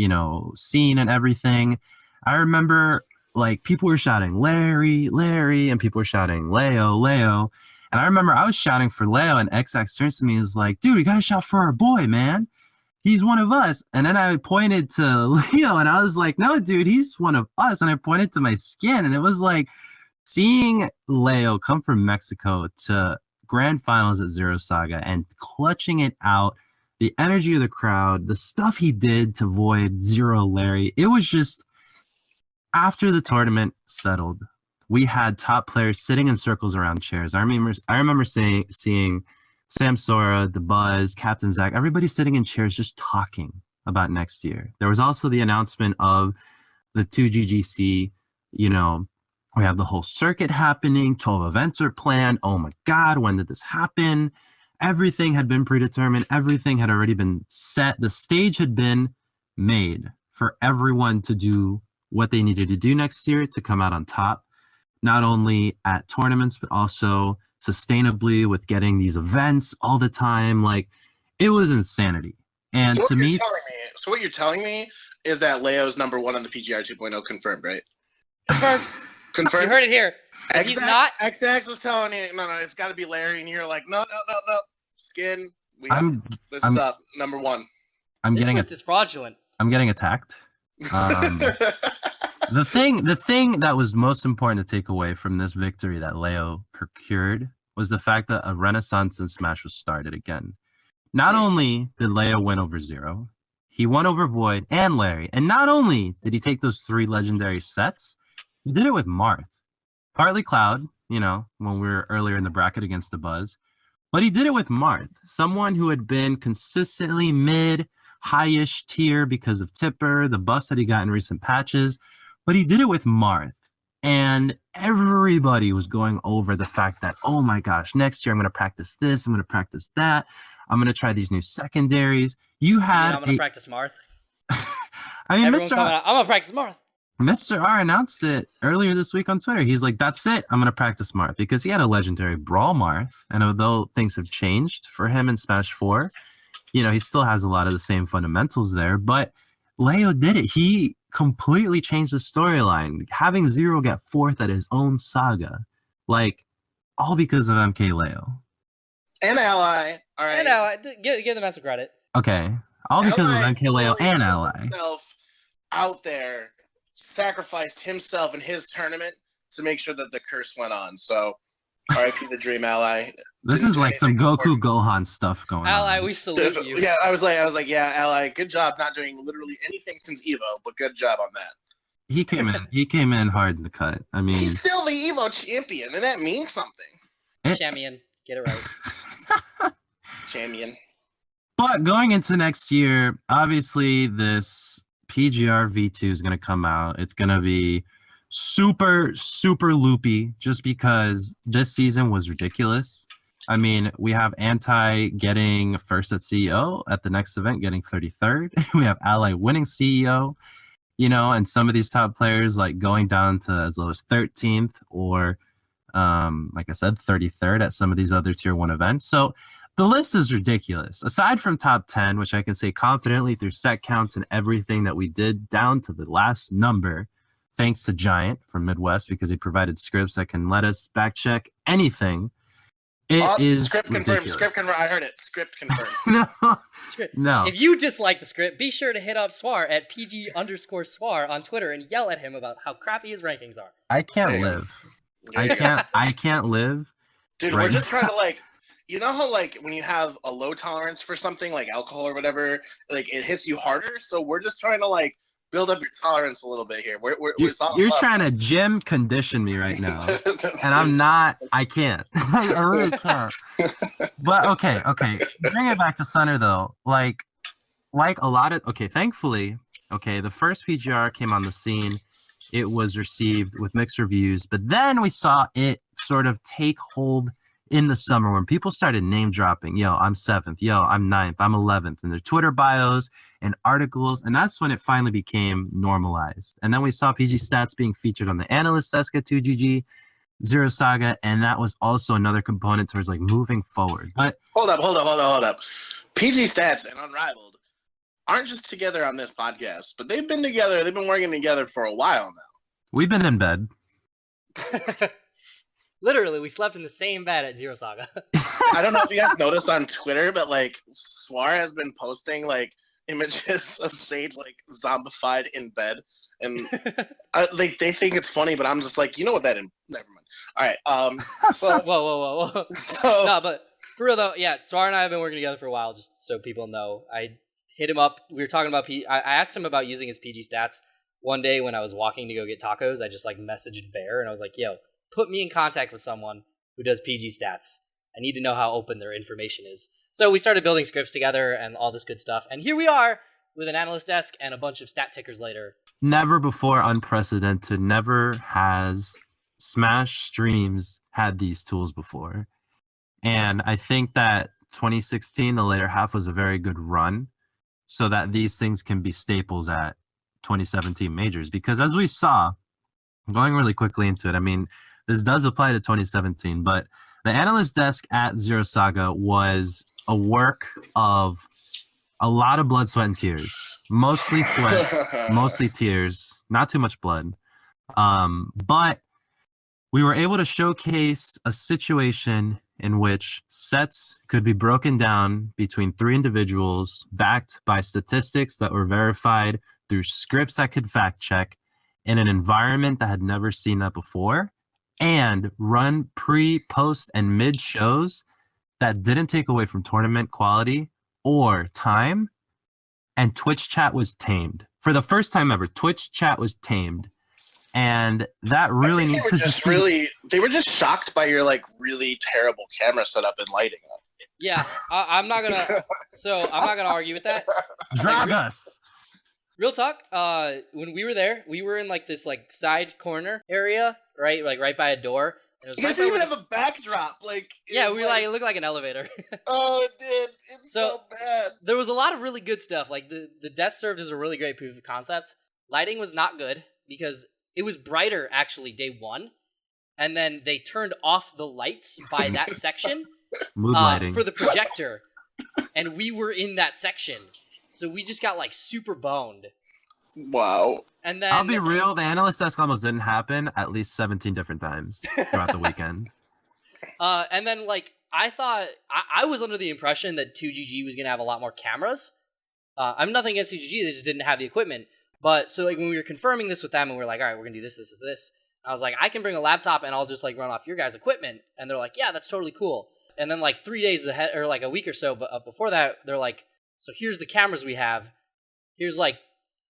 scene and everything. I remember like people were shouting Larry, Larry, and people were shouting Leo, Leo. And I remember I was shouting for Leo, and XX turns to me and is like, dude, you gotta shout for our boy, man. He's one of us. And then I pointed to Leo, and I was like, no, dude, he's one of us. And I pointed to my skin, and it was like seeing Leo come from Mexico to grand finals at 0 Saga and clutching it out the energy of the crowd, the stuff he did to Void, Zero, Larry. It was just, after the tournament settled, we had top players sitting in circles around chairs. I remember seeing Sam Sora, DeBuzz, Captain Zach, everybody sitting in chairs just talking about next year. There was also the announcement of the 2GGC, you know, we have the whole circuit happening, 12 events are planned. Oh my God, when did this happen? Everything had been predetermined. Everything had already been set. The stage had been made for everyone to do what they needed to do next year to come out on top, not only at tournaments, but also sustainably with getting these events all the time. Like, it was insanity. And So to me, what you're telling me is that Leo's number one on the PGR 2.0 confirmed, right? Confirmed. Confirmed. You heard it here. If he's not, XX was telling you, no, it's got to be Larry, and you're like, no, Skin. This is up number one. This list is fraudulent. I'm getting attacked. The thing that was most important to take away from this victory that Leo procured was the fact that a renaissance in Smash was started again. Not only did Leo win over Zero, he won over Void and Larry. And not only did he take those 3 legendary sets, he did it with Marth. Partly Cloud, you know, when we were earlier in the bracket against the Buzz. But he did it with Marth, someone who had been consistently mid, high-ish tier because of Tipper, the buffs that he got in recent patches. But he did it with Marth. And everybody was going over the fact that, oh my gosh, next year I'm going to practice this, I'm going to practice that. I'm going to try these new secondaries. I'm going to practice Marth. I mean, I'm going to practice Marth. Mr. R announced it earlier this week on Twitter. He's like, that's it. I'm going to practice Marth, because he had a legendary Brawl Marth. And although things have changed for him in Smash 4, you know, he still has a lot of the same fundamentals there. But Leo did it. He completely changed the storyline, having Zero get 4th at his own saga. Like, all because of MK Leo. And Ally. All right. And Ally. Give the man some credit. Okay. All because of MK Leo and Ally. Out there, sacrificed himself in his tournament to make sure that the curse went on. So, RIP the Dream Ally. This is like some Goku Gohan stuff going on. Ally, we salute you. Yeah, I was like, yeah, Ally, good job not doing literally anything since Evo, but good job on that. He came in hard in the cut. I mean, he's still the Evo champion, and that means something. Champion, get it right. Champion. But going into next year, obviously this PGR V2 is going to come out. It's going to be super, super loopy just because this season was ridiculous. I mean, we have Anti getting first at CEO at the next event, getting 33rd. We have Ally winning CEO, you know, and some of these top players like going down to as low as 13th or, like I said, 33rd at some of these other tier 1 events. So the list is ridiculous. Aside from top 10, which I can say confidently through set counts and everything that we did down to the last number, thanks to Giant from Midwest, because he provided scripts that can let us back check anything. It is script ridiculous. confirmed. Script confirmed. I heard it. Script confirmed. No. If you dislike the script, be sure to hit up Suar at PG_Suar on Twitter and yell at him about how crappy his rankings are. I can't live. I can't live. Dude, we're just trying to like, you know how like when you have a low tolerance for something like alcohol or whatever, like it hits you harder. So we're just trying to like build up your tolerance a little bit here. You're trying to gym condition me right now, and I'm not. I can't. I really can't. But okay. Bring it back to Center though. Like a lot of thankfully, the first PGR came on the scene. It was received with mixed reviews, but then we saw it sort of take hold in the summer when people started name dropping. Yo, I'm 7th. Yo, I'm 9th. I'm 11th. In their Twitter bios and articles. And that's when it finally became normalized. And then we saw PG Stats being featured on the Analyst Seska 2GG Zero Saga. And that was also another component towards like moving forward. But hold up. PG Stats and Unrivaled aren't just together on this podcast, but they've been together. They've been working together for a while now. We've been in bed. Literally, we slept in the same bed at Zero Saga. I don't know if you guys noticed on Twitter, but like Suar has been posting like images of Sage like zombified in bed, and like they think it's funny, but I'm just like, you know what that is? Never mind. All right. So whoa. So, No, but For real though, yeah, Suar and I have been working together for a while, just so people know. I hit him up. We were talking about I asked him about using his PG stats one day when I was walking to go get tacos. I just like messaged Bear and I was like, "Yo, put me in contact with someone who does PG stats. I need to know how open their information is." So we started building scripts together and all this good stuff. And here we are with an analyst desk and a bunch of stat tickers later. Never before unprecedented. Never has Smash streams had these tools before. And I think that 2016, the later half, was a very good run so that these things can be staples at 2017 majors. Because as we saw, going really quickly into it, I mean, this does apply to 2017, but the analyst desk at Zero Saga was a work of a lot of blood, sweat, and tears. Mostly sweat, mostly tears, not too much blood. But we were able to showcase a situation in which sets could be broken down between 3 individuals, backed by statistics that were verified through scripts that could fact check in an environment that had never seen that before, and run pre, post, and mid shows that didn't take away from tournament quality or time. And Twitch chat was tamed. For the first time ever, Twitch chat was tamed. And that really needs to just be... They were just shocked by your like really terrible camera setup and lighting. Yeah, I'm not gonna. So I'm not gonna argue with that. Drag us. Real talk. When we were there, we were in like this like side corner area, right? Like right by a door. And it was you guys didn't even have a backdrop. Like yeah, we like it looked like an elevator. Oh, it did. It's so bad. There was a lot of really good stuff. Like the desk served as a really great proof of concept. Lighting was not good because it was brighter actually day one, and then they turned off the lights by that section for the projector, and we were in that section, so we just got like super boned. Wow. And then I'll be real, the analyst desk almost didn't happen at least 17 different times throughout the weekend. And then like I thought I was under the impression that 2GG was gonna have a lot more cameras. I'm nothing against 2GG, they just didn't have the equipment. But so like when we were confirming this with them and we are like, all right, we're gonna do this, this, this. I was like, I can bring a laptop and I'll just like run off your guys' equipment. And they're like, yeah, that's totally cool. And then like 3 days ahead, or like a week or so before that, they're like, so here's the cameras we have. Here's like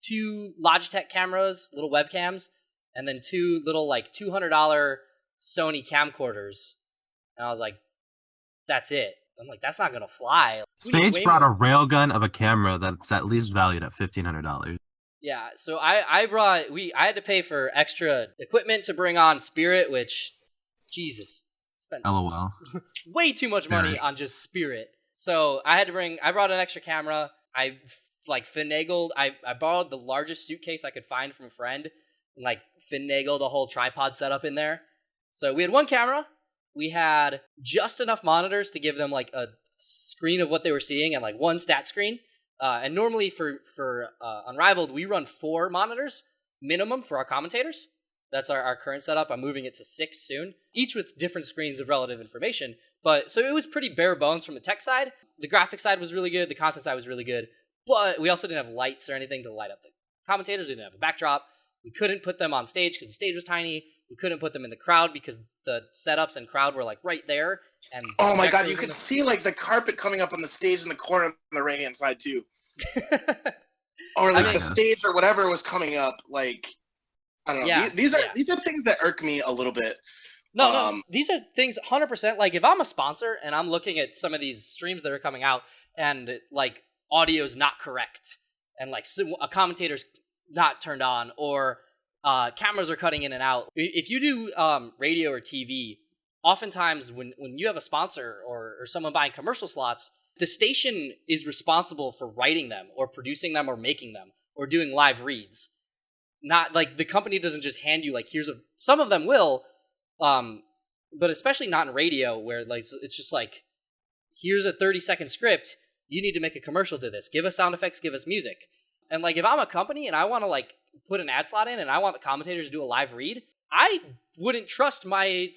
2 Logitech cameras, little webcams, and then 2 little like $200 Sony camcorders. And I was like, that's it. I'm like, that's not gonna fly. Sage brought a railgun of a camera that's at least valued at $1,500. Yeah, so I had to pay for extra equipment to bring on Spirit, which, Jesus, spent LOL. way too much money on just Spirit. So I brought an extra camera. I finagled, I borrowed the largest suitcase I could find from a friend, and like finagled a whole tripod setup in there. So we had 1 camera. We had just enough monitors to give them like a screen of what they were seeing and like 1 stat screen. And normally for Unrivaled, we run 4 monitors minimum for our commentators. That's our current setup. I'm moving it to 6 soon, each with different screens of relative information. But so it was pretty bare bones from the tech side. The graphic side was really good. The content side was really good. But we also didn't have lights or anything to light up the commentators. We didn't have a backdrop. We couldn't put them on stage because the stage was tiny. We couldn't put them in the crowd because the setups and crowd were like right there. And oh my god, you could see like the carpet coming up on the stage in the corner on the right hand side too. Or like the stage or whatever was coming up. Like I don't know. Yeah, these are things that irk me a little bit. No, these are things 100%. Like if I'm a sponsor and I'm looking at some of these streams that are coming out and like audio's not correct and like a commentator's not turned on or cameras are cutting in and out. If you do radio or TV, oftentimes when you have a sponsor or someone buying commercial slots, the station is responsible for writing them or producing them or making them or doing live reads. Not like the company doesn't just hand you like some of them will, but especially not in radio where like it's just like here's a 30-second script. You need to make a commercial to this. Give us sound effects. Give us music. And like if I'm a company and I want to like put an ad slot in and I want the commentators to do a live read, I wouldn't trust my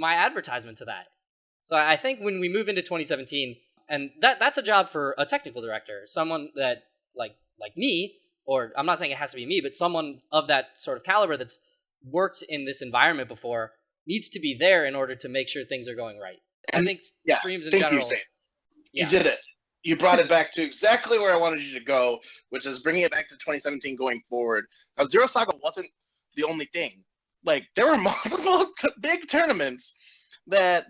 advertisement to that. So I think when we move into 2017, and that's a job for a technical director, someone that like me, or I'm not saying it has to be me, but someone of that sort of caliber that's worked in this environment before needs to be there in order to make sure things are going right. I think Yeah, streams in thank you, general. Zane. Yeah. You did it. You brought it back to exactly where I wanted you to go, which is bringing it back to 2017 going forward. Now, Zero Saga wasn't the only thing. Like, there were multiple big tournaments that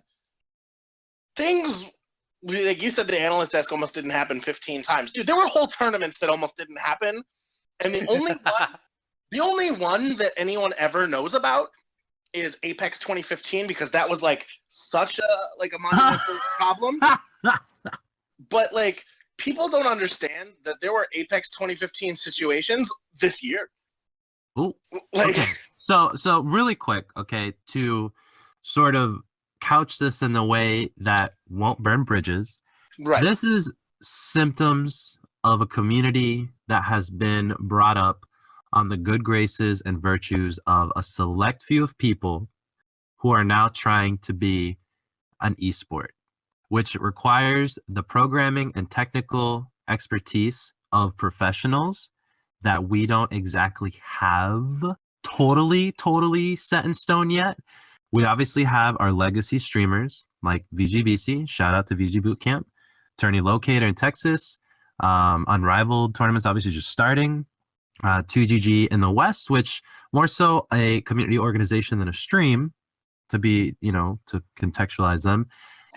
things, like you said, the analyst desk almost didn't happen 15 times. Dude, there were whole tournaments that almost didn't happen. And the only one that anyone ever knows about is Apex 2015, because that was like such a monumental problem. But like, people don't understand that there were Apex 2015 situations this year. Ooh. Like, Okay. So really quick, okay, to sort of couch this in the way that won't burn bridges. right. This is symptoms of a community that has been brought up on the good graces and virtues of a select few of people who are now trying to be an esport, which requires the programming and technical expertise of professionals that we don't exactly have totally set in stone yet. We obviously have our legacy streamers like VGBC, shout out to VG Bootcamp, Tourney Locator in Texas, Unrivaled tournaments obviously just starting, 2GG in the West, which more so a community organization than a stream, to be, to contextualize them,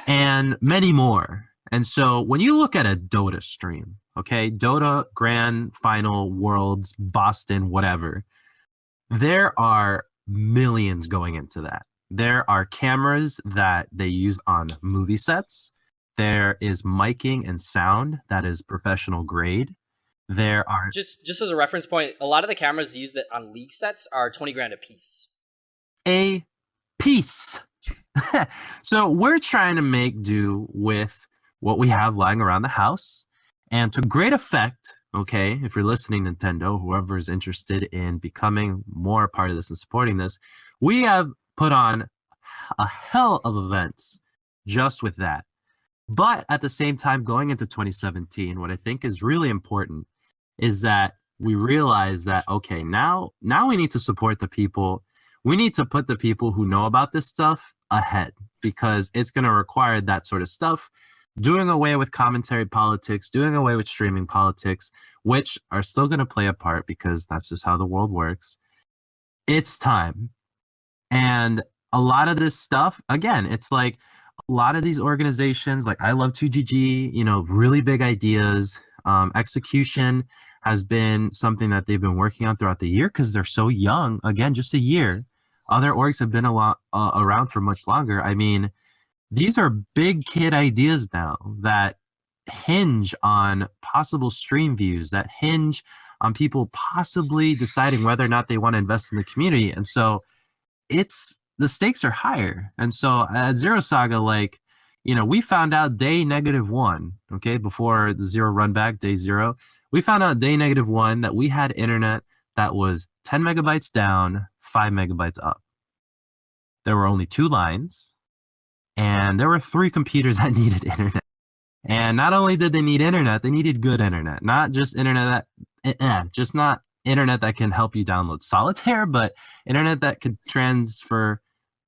and many more. And so when you look at a Dota stream, okay, Dota Grand Final, Worlds, Boston, whatever, there are millions going into that. There are cameras that they use on movie sets. There is miking and sound that is professional grade. There are just as a reference point, a lot of the cameras used on league sets are 20 grand a piece. A piece. So we're trying to make do with what we have lying around the house, and to great effect. Okay, if you're listening, Nintendo, whoever is interested in becoming more a part of this and supporting this, we have put on a hell of events just with that. But at the same time, going into 2017, what I think is really important is that we realize that, okay, now we need to support the people. We need to put the people who know about this stuff ahead, because it's going to require that sort of stuff. Doing away with commentary politics, doing away with streaming politics, which are still going to play a part because that's just how the world works. It's time. And a lot of this stuff, again, it's like a lot of these organizations, like I Love 2GG, really big ideas. Execution has been something that they've been working on throughout the year because they're so young. Again, just a year. Other orgs have been around for much longer. I mean, these are big kid ideas now that hinge on possible stream views, that hinge on people possibly deciding whether or not they want to invest in the community. And so the stakes are higher. And so at Zero Saga, we found out day -1, okay, before the zero run back, day 0, we found out day -1 that we had internet that was 10 megabytes down, 5 megabytes up. There were only 2 lines, and there were 3 computers that needed internet. And not only did they need internet, they needed good internet, not just internet not internet that can help you download solitaire, but internet that could transfer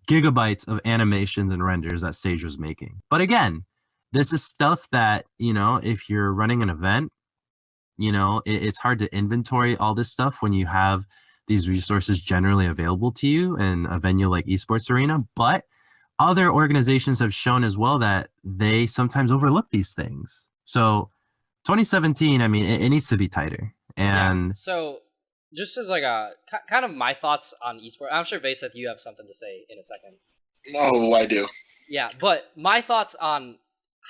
gigabytes of animations and renders that Sage was making. But again, this is stuff that, if you're running an event, it's hard to inventory all this stuff when you have these resources generally available to you in a venue like Esports Arena. But other organizations have shown as well that they sometimes overlook these things. So 2017, I mean, it needs to be tighter. And yeah, so just as like a kind of my thoughts on esports, I'm sure Vayseth, you have something to say in a second. Oh, I do. Yeah, but my thoughts on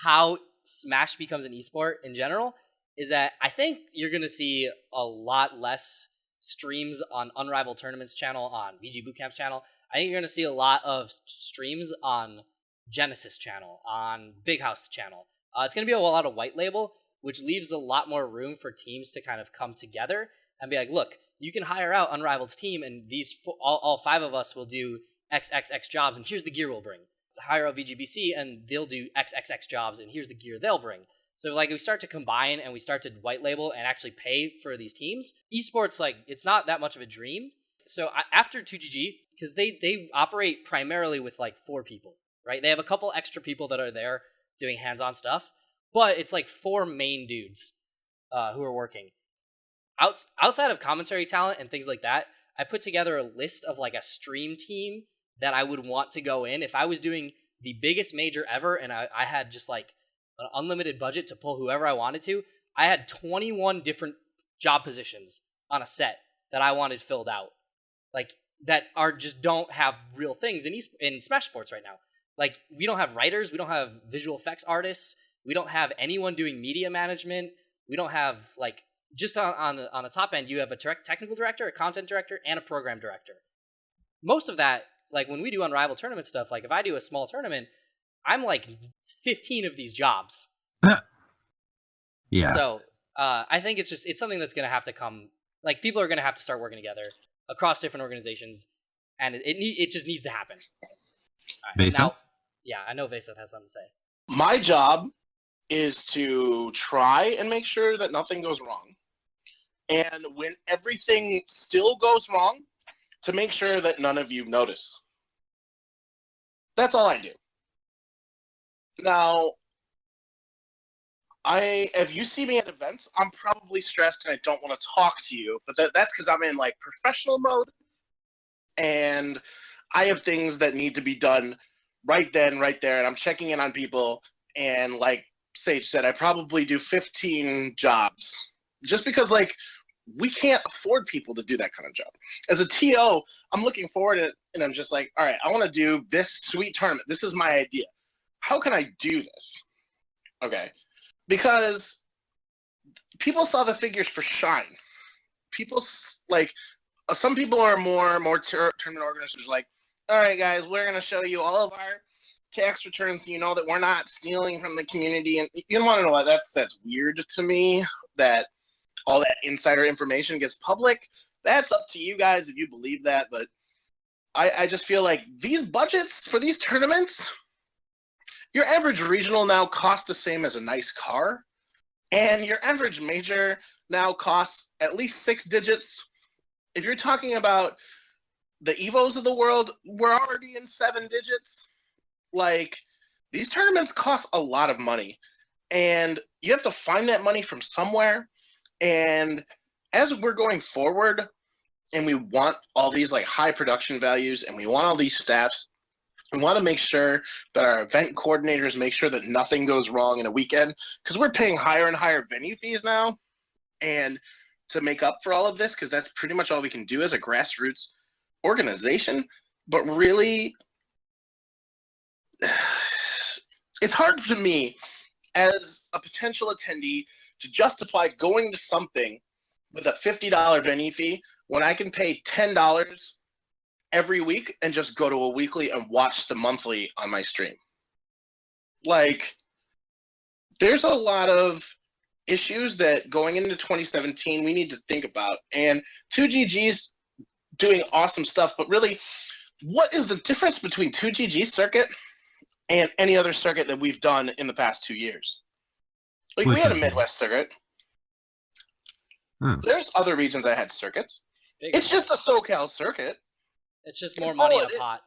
how Smash becomes an esport in general is that I think you're going to see a lot less streams on Unrivaled Tournament's channel, on VG Bootcamp's channel. I think you're going to see a lot of streams on Genesis channel, on Big House channel. It's going to be a lot of white label, which leaves a lot more room for teams to kind of come together and be like, look, you can hire out Unrivaled's team, and these all 5 of us will do XXX jobs, and here's the gear we'll bring. Hire out VGBC, and they'll do XXX jobs, and here's the gear they'll bring. So we start to combine and we start to white label and actually pay for these teams. Esports, it's not that much of a dream. So after 2GG, because they operate primarily with 4 people. right? They have a couple extra people that are there doing hands-on stuff, but it's like 4 main dudes who are working. Outside of commentary talent and things like that, I put together a list of like a stream team that I would want to go in if I was doing the biggest major ever and I had just like an unlimited budget to pull whoever I wanted to. I had 21 different job positions on a set that I wanted filled out, like that are just don't have real things in Smash Sports right now. Like we don't have writers, we don't have visual effects artists, we don't have anyone doing media management, we don't have like just on the top end, you have a technical director, a content director, and a program director. Most of that, like when we do Unrivaled tournament stuff, like if I do a small tournament, I'm like 15 of these jobs. Yeah. So I think it's something that's going to have to come. Like people are going to have to start working together across different organizations, and it just needs to happen. Vayseth? Now, yeah, I know Vayseth has something to say. My job is to try and make sure that nothing goes wrong. And when everything still goes wrong, to make sure that none of you notice. That's all I do. Now, if you see me at events, I'm probably stressed and I don't want to talk to you, but that's because I'm in like professional mode and I have things that need to be done right then, right there, and I'm checking in on people, and like Sage said, I probably do 15 jobs just because like we can't afford people to do that kind of job. As a TO, I'm looking forward to it, and I'm just like, all right, I want to do this sweet tournament. This is my idea. How can I do this? Okay. Because people saw the figures for Shine. People like some people are more tournament organizers like, all right, guys, we're going to show you all of our tax returns so you know that we're not stealing from the community. And you don't want to know what that's weird to me, that all that insider information gets public. That's up to you guys if you believe that. But I just feel like these budgets for these tournaments, your average regional now costs the same as a nice car. And your average major now costs at least 6 digits. If you're talking about the Evos of the world, we're already in 7 digits. Like, these tournaments cost a lot of money. And you have to find that money from somewhere. And as we're going forward, and we want all these like high production values, and we want all these staffs, we want to make sure that our event coordinators make sure that nothing goes wrong in a weekend, because we're paying higher and higher venue fees now. And to make up for all of this, because that's pretty much all we can do as a grassroots organization. But really, it's hard for me as a potential attendee to justify going to something with a $50 venue fee when I can pay $10 every week and just go to a weekly and watch the monthly on my stream. Like, there's a lot of issues that going into 2017 we need to think about. And 2GG's doing awesome stuff, but really, what is the difference between 2GG's circuit and any other circuit that we've done in the past 2 years? Like, we had a Midwest circuit. There's other regions that had circuits. It's just a SoCal circuit. It's just more money in a pot.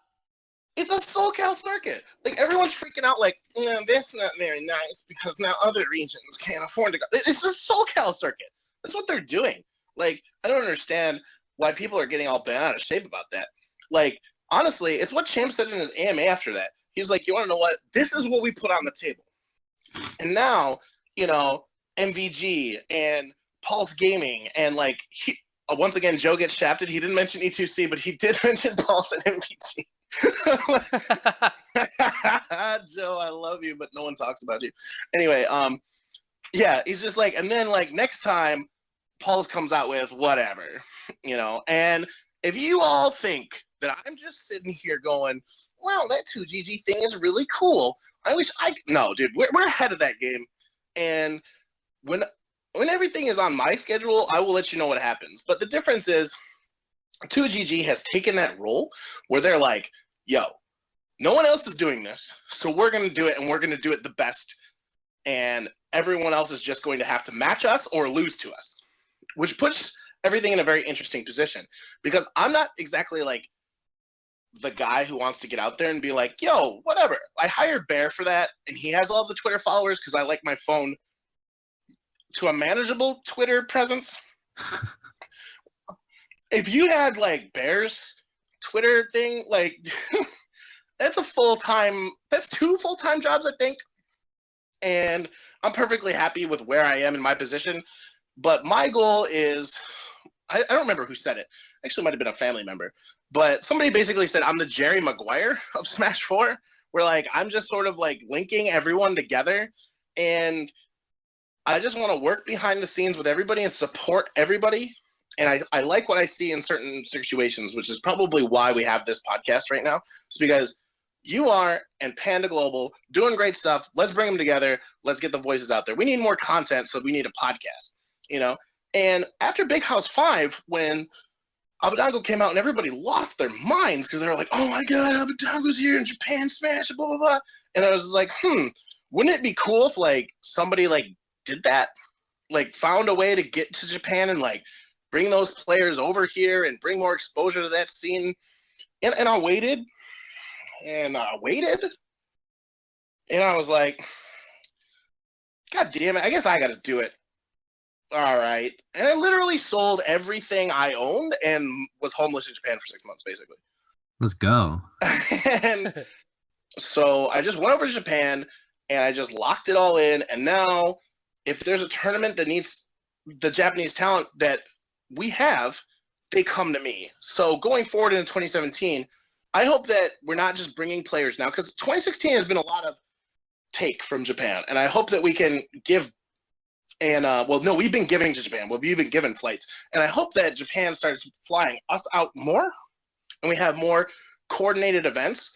It's a SoCal circuit. Like, everyone's freaking out like, that's not very nice because now other regions can't afford to go. It's a SoCal circuit. That's what they're doing. Like, I don't understand why people are getting all bent out of shape about that. Like, honestly, it's what Champ said in his AMA after that. He was like, you want to know what? This is what we put on the table. And now, you know, MVG and Pulse Gaming and like, once again, Joe gets shafted. He didn't mention E2C, but he did mention Pulse and MVG. Joe, I love you, but no one talks about you. Anyway, yeah, he's just like, and then like next time, Pulse comes out with whatever, you know. And if you all think that I'm just sitting here going, well, that 2GG thing is really cool. I wish no, dude, we're ahead of that game. And when everything is on my schedule, I will let you know what happens. But the difference is 2GG has taken that role where they're like, yo, no one else is doing this, so we're going to do it, and we're going to do it the best. And everyone else is just going to have to match us or lose to us, which puts everything in a very interesting position. Because I'm not exactly like the guy who wants to get out there and be like, yo, whatever. I hired Bear for that, and he has all the Twitter followers because I like my phone to a manageable Twitter presence. If you had like Bear's Twitter thing, like that's two full-time jobs, I think. And I'm perfectly happy with where I am in my position. But my goal is, I don't remember who said it. Actually, it might have been a family member. But somebody basically said, I'm the Jerry Maguire of Smash 4, where like I'm just sort of like linking everyone together. And I just want to work behind the scenes with everybody and support everybody. And I like what I see in certain situations, which is probably why we have this podcast right now. It's because you are and Panda Global doing great stuff. Let's bring them together. Let's get the voices out there. We need more content, so we need a podcast, you know? And after Big House 5, when Abadango came out and everybody lost their minds because they were like, oh my God, Abadango's here in Japan, Smash, blah, blah, blah. And I was like, wouldn't it be cool if like somebody like did that? Like found a way to get to Japan and like bring those players over here and bring more exposure to that scene. And I waited and I waited. And I was like, God damn it, I guess I got to do it. All right. And I literally sold everything I owned and was homeless in Japan for 6 months, basically. Let's go. And so I just went over to Japan and I just locked it all in. And now if there's a tournament that needs the Japanese talent that we have, they come to me. So going forward into 2017, I hope that we're not just bringing players now, because 2016 has been a lot of take from Japan. And I hope that we can give and we've been giving to Japan. We've been given flights. And I hope that Japan starts flying us out more and we have more coordinated events,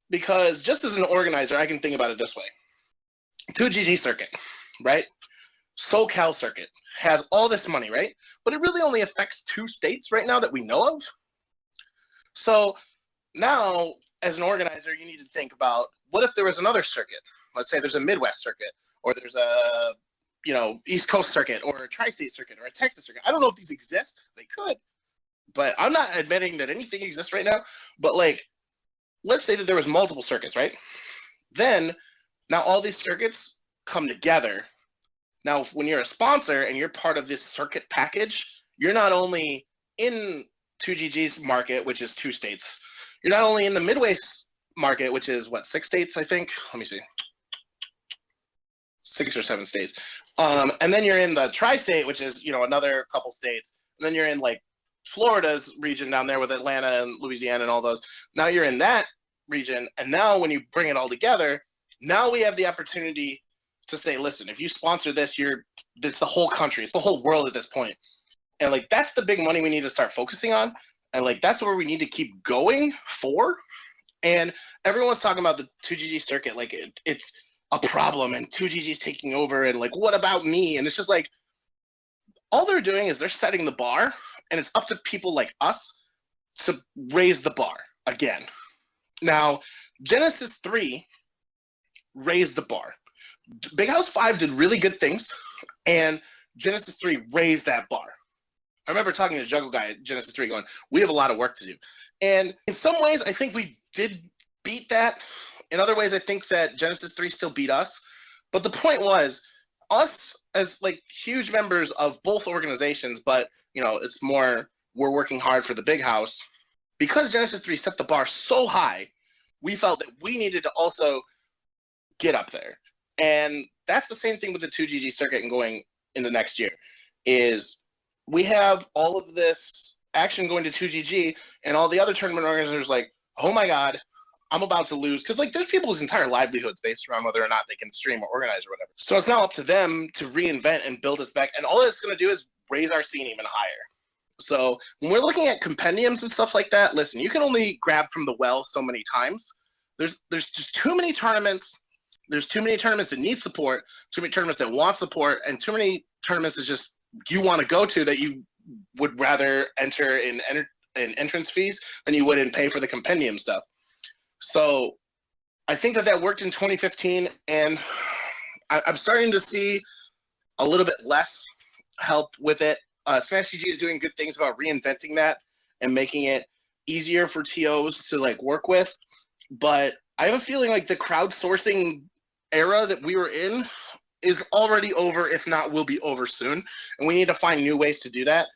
because just as an organizer, I can think about it this way. 2GG circuit, right? SoCal circuit has all this money, right? But it really only affects 2 states right now that we know of. So now, as an organizer, you need to think about, what if there was another circuit? Let's say there's a Midwest circuit, or there's a East Coast circuit, or a Tri-State circuit, or a Texas circuit. I don't know if these exist. They could. But I'm not admitting that anything exists right now. But, like, let's say that there was multiple circuits, right? Then, now all these circuits come together. Now, when you're a sponsor and you're part of this circuit package, you're not only in 2GG's market, which is 2 states. You're not only in the Midwest market, which is, 6 states, I think? Let me see. 6 or 7 states. And then you're in the Tri-State, which is, another couple states. And then you're in, like, Florida's region down there with Atlanta and Louisiana and all those. Now you're in that region. And now when you bring it all together, now we have the opportunity to say, listen, if you sponsor this, it's the whole country. It's the whole world at this point. And, like, that's the big money we need to start focusing on. And, like, that's where we need to keep going for. And everyone's talking about the 2GG circuit. Like, it's a problem and 2GG's taking over. And, like, what about me? And it's just like, all they're doing is they're setting the bar. And it's up to people like us to raise the bar again. Now, Genesis 3 raised the bar. Big House 5 did really good things, and Genesis 3 raised that bar. I remember talking to Juggle Guy at Genesis 3 going, we have a lot of work to do. And in some ways, I think we did beat that. In other ways, I think that Genesis 3 still beat us. But the point was, us as like huge members of both organizations, but it's more we're working hard for the Big House. Because Genesis 3 set the bar so high, we felt that we needed to also get up there. And that's the same thing with the 2GG circuit and going in the next year, is we have all of this action going to 2GG and all the other tournament organizers like, oh my God, I'm about to lose. Because, like, there's people's entire livelihoods based around whether or not they can stream or organize or whatever. So it's now up to them to reinvent and build us back. And all it's going to do is raise our scene even higher. So when we're looking at compendiums and stuff like that, listen, you can only grab from the well so many times. There's just too many tournaments. There's too many tournaments that need support, too many tournaments that want support, and too many tournaments that just you want to go to that you would rather enter in entrance fees than you would in pay for the compendium stuff. So I think that worked in 2015, and I'm starting to see a little bit less help with it. Smash GG is doing good things about reinventing that and making it easier for TOs to like work with, but I have a feeling like the crowdsourcing era that we were in is already over, if not will be over soon, and we need to find new ways to do that.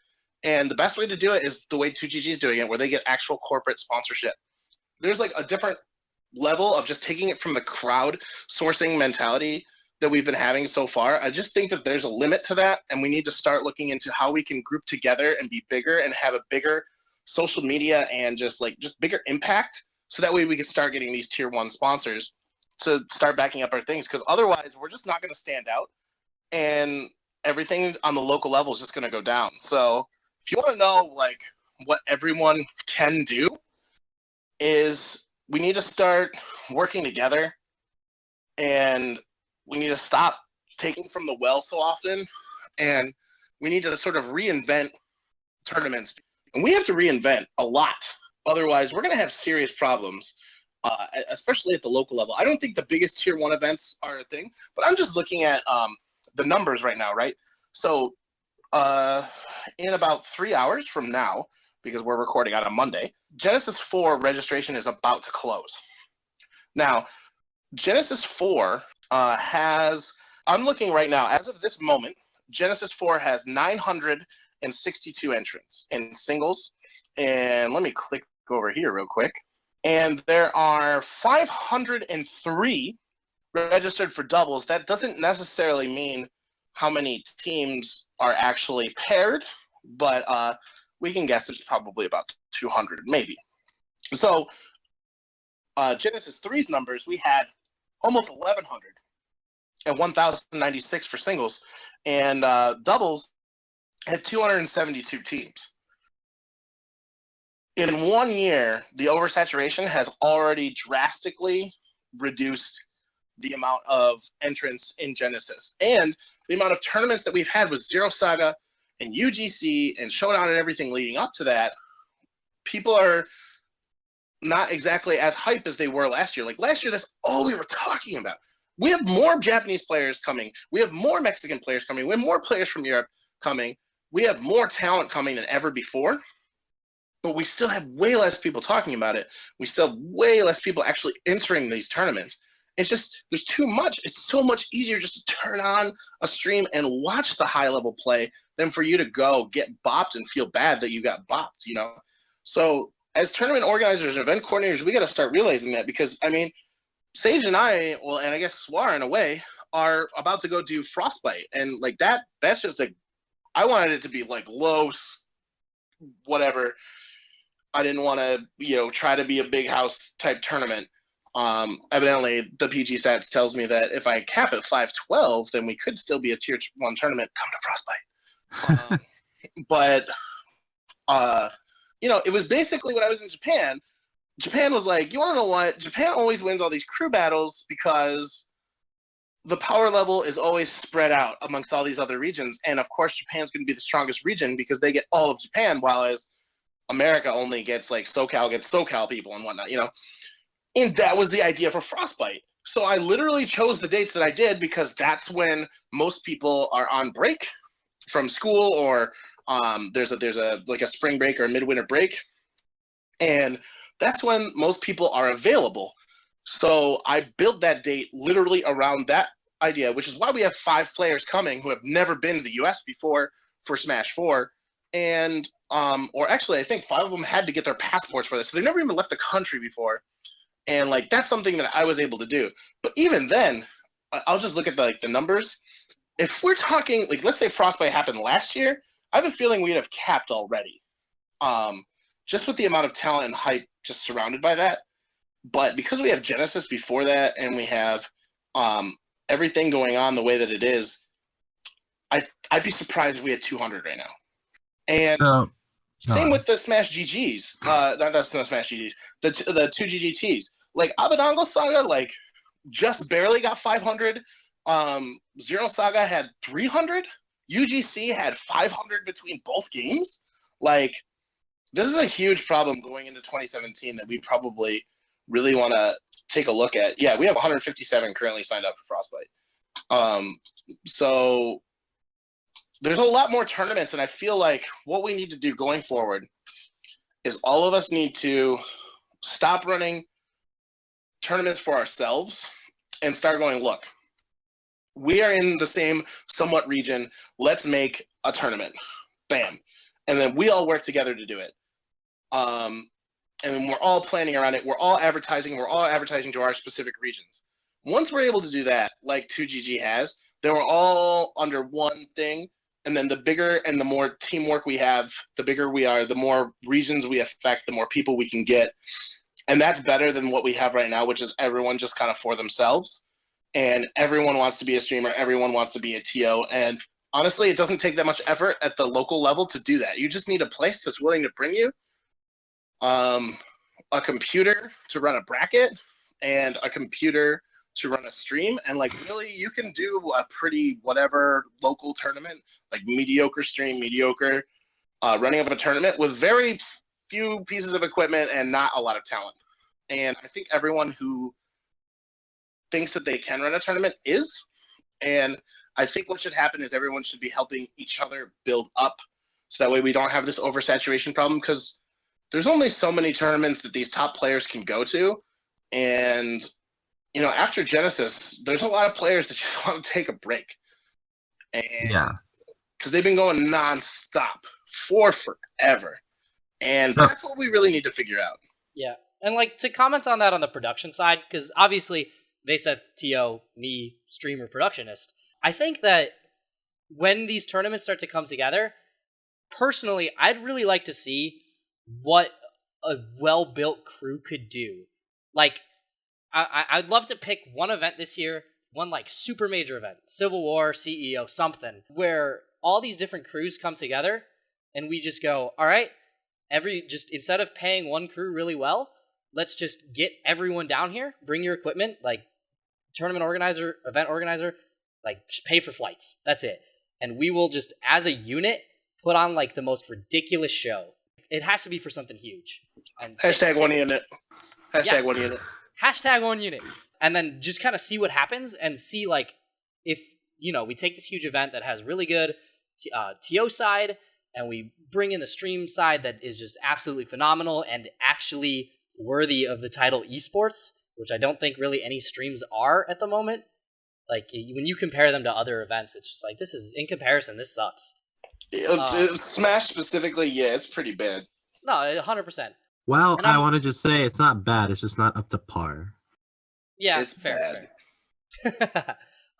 And the best way to do it is the way 2GG is doing it, where they get actual corporate sponsorship. There's like a different level of just taking it from the crowd sourcing mentality that we've been having so far. I just think that there's a limit to that, and we need to start looking into how we can group together and be bigger and have a bigger social media and just bigger impact, so that way we can start getting these tier 1 sponsors to start backing up our things, because otherwise we're just not going to stand out, and everything on the local level is just going to go down. So if you want to know like what everyone can do, is we need to start working together, and we need to stop taking from the well so often, and we need to sort of reinvent tournaments. And we have to reinvent a lot. Otherwise, we're going to have serious problems, especially at the local level. I don't think the biggest tier 1 events are a thing, but I'm just looking at the numbers right now, right? So in about 3 hours from now, because we're recording on a Monday, Genesis 4 registration is about to close. Now, Genesis 4 has, I'm looking right now, as of this moment, Genesis 4 has 962 entrants in singles. And let me click over here real quick. And there are 503 registered for doubles. That doesn't necessarily mean how many teams are actually paired, but we can guess it's probably about 200, maybe. So Genesis 3's numbers, we had almost 1,100 and 1,096 for singles, and doubles had 272 teams. In 1 year, the oversaturation has already drastically reduced the amount of entrants in Genesis, and the amount of tournaments that we've had with Zero Saga and UGC and Showdown and everything leading up to that. People are not exactly as hype as they were last year. Like last year, that's all we were talking about. We have more Japanese players coming. We have more Mexican players coming. We have more players from Europe coming. We have more talent coming than ever before. But we still have way less people talking about it. We still have way less people actually entering these tournaments. It's just, there's too much. It's so much easier just to turn on a stream and watch the high-level play than for you to go get bopped and feel bad that you got bopped, you know? So as tournament organizers and event coordinators, we got to start realizing that, because, I mean, Sage and I, well, and I guess Suar in a way, are about to go do Frostbite. And, like, that's just a, I wanted it to be, like, low, whatever. I didn't want to, you know, try to be a big house type tournament. Evidently, the PG stats tells me that if I cap at 512, then we could still be a tier 1 tournament. Come to Frostbite. But, you know, it was basically when I was in Japan. Japan was like, you want to know what? Japan always wins all these crew battles because the power level is always spread out amongst all these other regions. And of course, Japan's going to be the strongest region because they get all of Japan, while as America only gets like SoCal people and whatnot, you know? And that was the idea for Frostbite. So I literally chose the dates that I did because that's when most people are on break from school, or there's a like a spring break or a midwinter break. And that's when most people are available. So I built that date literally around that idea, which is why we have 5 players coming who have never been to the US before for Smash 4. And or actually I think 5 of them had to get their passports for this. So they've never even left the country before. And like that's something that I was able to do. But even then, I'll just look at the numbers. If we're talking, like, let's say Frostbite happened last year, I have a feeling we'd have capped already. Just with the amount of talent and hype just surrounded by that. But because we have Genesis before that, and we have everything going on the way that it is, I'd be surprised if we had 200 right now. And same with the Smash GGs. That's not Smash GGs. The 2 GGTs. Like Abadango Saga, like just barely got 500. Zero Saga had 300. UGC had 500 between both games. Like, this is a huge problem going into 2017 that we probably really want to take a look at. Yeah, we have 157 currently signed up for Frostbite. So there's a lot more tournaments, and I feel like what we need to do going forward is all of us need to stop running tournaments for ourselves and start going, look, we are in the same somewhat region. Let's make a tournament. Bam. And then we all work together to do it. And we're all planning around it. We're all advertising. We're all advertising to our specific regions. Once we're able to do that, like 2GG has, then we're all under one thing. And then the bigger and the more teamwork we have, the bigger we are, the more regions we affect, the more people we can get. And that's better than what we have right now, which is everyone just kind of for themselves. And everyone wants to be a streamer. Everyone wants to be a TO. And honestly, it doesn't take that much effort at the local level to do that. You just need a place that's willing to bring you a computer to run a bracket and a computer to run a stream. And like, really, you can do a pretty whatever local tournament, like mediocre stream, mediocre running of a tournament with very few pieces of equipment and not a lot of talent. And I think everyone who thinks that they can run a tournament is. And I think what should happen is everyone should be helping each other build up so that way we don't have this oversaturation problem, because there's only so many tournaments that these top players can go to. And, you know, after Genesis, there's a lot of players that just want to take a break. And because they've been going nonstop for forever. And that's what we really need to figure out. Yeah. And like to comment on that on the production side, because obviously Vayseth, TO, me, streamer, productionist, I think that when these tournaments start to come together, personally, I'd really like to see what a well-built crew could do. Like, I'd love to pick one event this year, one like super major event, Civil War, CEO, something, where all these different crews come together and we just go, all right, instead of paying one crew really well, let's just get everyone down here, bring your equipment, like tournament organizer, event organizer, like just pay for flights. That's it. And we will just, as a unit, put on like the most ridiculous show. It has to be for something huge. And Hashtag one unit. Hashtag one unit. Hashtag one unit. And then just kind of see what happens and see like if, you know, we take this huge event that has really good TO side and we bring in the stream side that is just absolutely phenomenal and actually worthy of the title eSports, which I don't think really any streams are at the moment. Like when you compare them to other events, it's just like, this is, in comparison, this sucks. Smash specifically, yeah, it's pretty bad. No, 100%. Well, I want to just say it's not bad. It's just not up to par. Yeah, it's fair.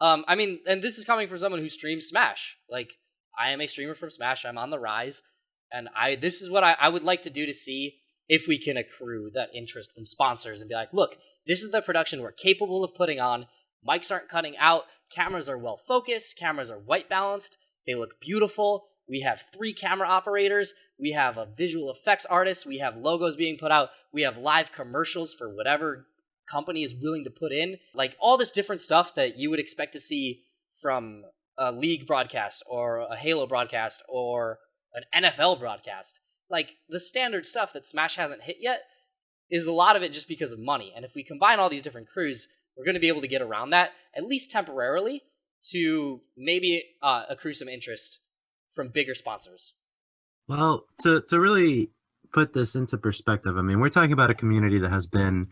I mean, and this is coming from someone who streams Smash. Like, I am a streamer from Smash. I'm on the rise. And this is what I would like to do to see if we can accrue that interest from sponsors and be like, look, this is the production we're capable of putting on. Mics aren't cutting out. Cameras are well focused. Cameras are white balanced. They look beautiful. We have 3 camera operators. We have a visual effects artist. We have logos being put out. We have live commercials for whatever company is willing to put in. Like all this different stuff that you would expect to see from a League broadcast or a Halo broadcast or an NFL broadcast. Like the standard stuff that Smash hasn't hit yet is a lot of it just because of money. And if we combine all these different crews, we're going to be able to get around that, at least temporarily, to maybe accrue some interest from bigger sponsors. Well, to really put this into perspective, I mean, we're talking about a community that has been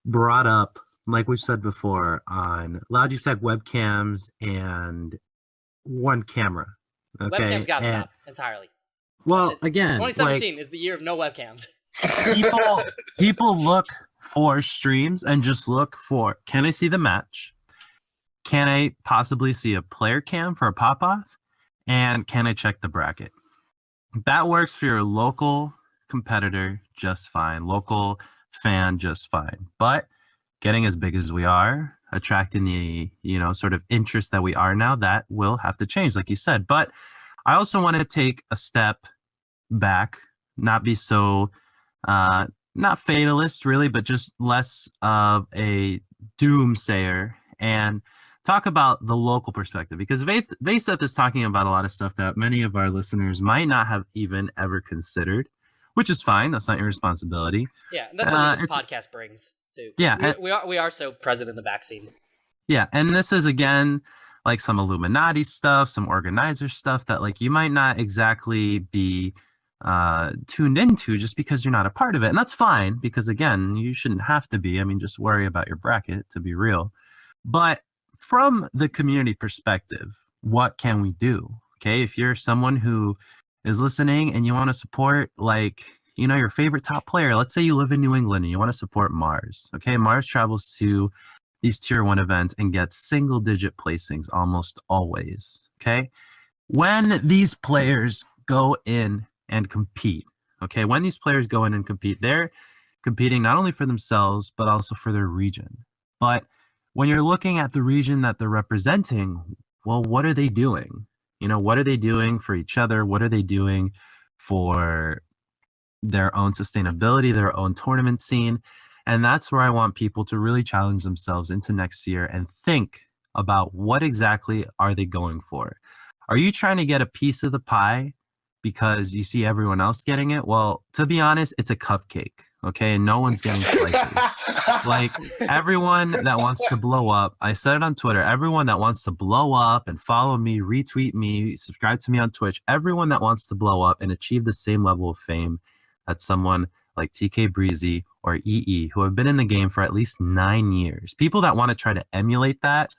brought up, like we've said before, on Logitech webcams and one camera. Okay? Webcams got to stop entirely. Well, again, 2017 is the year of no webcams. people look for streams and just look for, can I see the match? Can I possibly see a player cam for a pop-off? And can I check the bracket? That works for your local competitor just fine. Local fan just fine. But getting as big as we are, attracting the, sort of interest that we are now, that will have to change, like you said. But I also want to take a step back, not be so, not fatalist really, but just less of a doomsayer and talk about the local perspective, because Vayseth is talking about a lot of stuff that many of our listeners might not have even ever considered, which is fine. That's not your responsibility. Yeah, that's something this podcast brings too. Yeah, we are so present in the backseat. Yeah, and this is again like some Illuminati stuff, some organizer stuff that like you might not exactly be tuned into just because you're not a part of it. And that's fine, because again, you shouldn't have to be. I mean, just worry about your bracket, to be real. But from the community perspective, what can we do? Okay, if you're someone who is listening and you want to support, like, you know, your favorite top player, let's say you live in New England and you want to support Mars. Okay, Mars travels to these tier 1 events and gets single digit placings almost always. Okay, when these players go in and compete, okay, when these players go in and compete, they're competing not only for themselves, but also for their region. But when you're looking at the region that they're representing, well, what are they doing? You know, what are they doing for each other? What are they doing for their own sustainability, their own tournament scene? And that's where I want people to really challenge themselves into next year and think about what exactly are they going for. Are you trying to get a piece of the pie because you see everyone else getting it? Well, to be honest, it's a cupcake, okay? And no one's getting slices. Like, everyone that wants to blow up, I said it on Twitter, everyone that wants to blow up and follow me, retweet me, subscribe to me on Twitch, everyone that wants to blow up and achieve the same level of fame that someone like TK Breezy or EE, who have been in the game for at least 9 years, people that want to try to emulate that,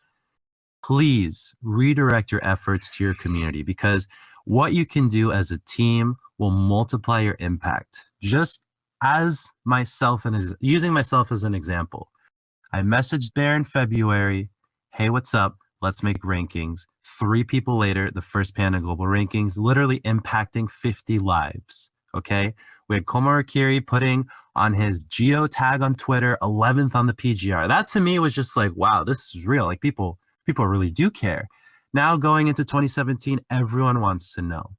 please redirect your efforts to your community, because what you can do as a team will multiply your impact. Just as myself, and as using myself as an example, I messaged Bear in February, hey, what's up? Let's make rankings. 3 people later, the first Panda Global rankings, literally impacting 50 lives. Okay, we had Komarakiri putting on his geo tag on Twitter 11th on the PGR. That to me was just like, wow, this is real. Like, people really do care. Now going into 2017, everyone wants to know.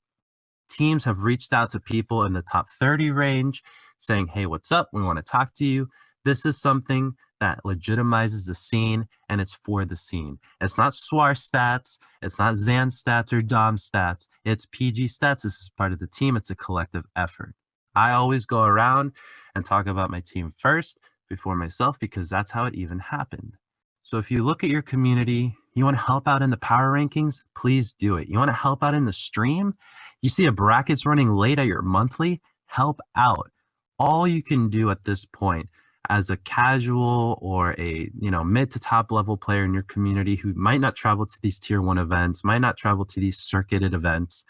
Teams have reached out to people in the top 30 range saying, hey, what's up? We want to talk to you. This is something that legitimizes the scene, and it's for the scene. It's not Suar stats. It's not Zan stats or Dom stats. It's PG stats. This is part of the team. It's a collective effort. I always go around and talk about my team first before myself, because that's how it even happened. So if you look at your community, you want to help out in the power rankings, please do it. You want to help out in the stream? You see a bracket's running late at your monthly? Help out. All you can do at this point as a casual or a, you know, mid to top level player in your community who might not travel to these tier 1 events, might not travel to these circuited events,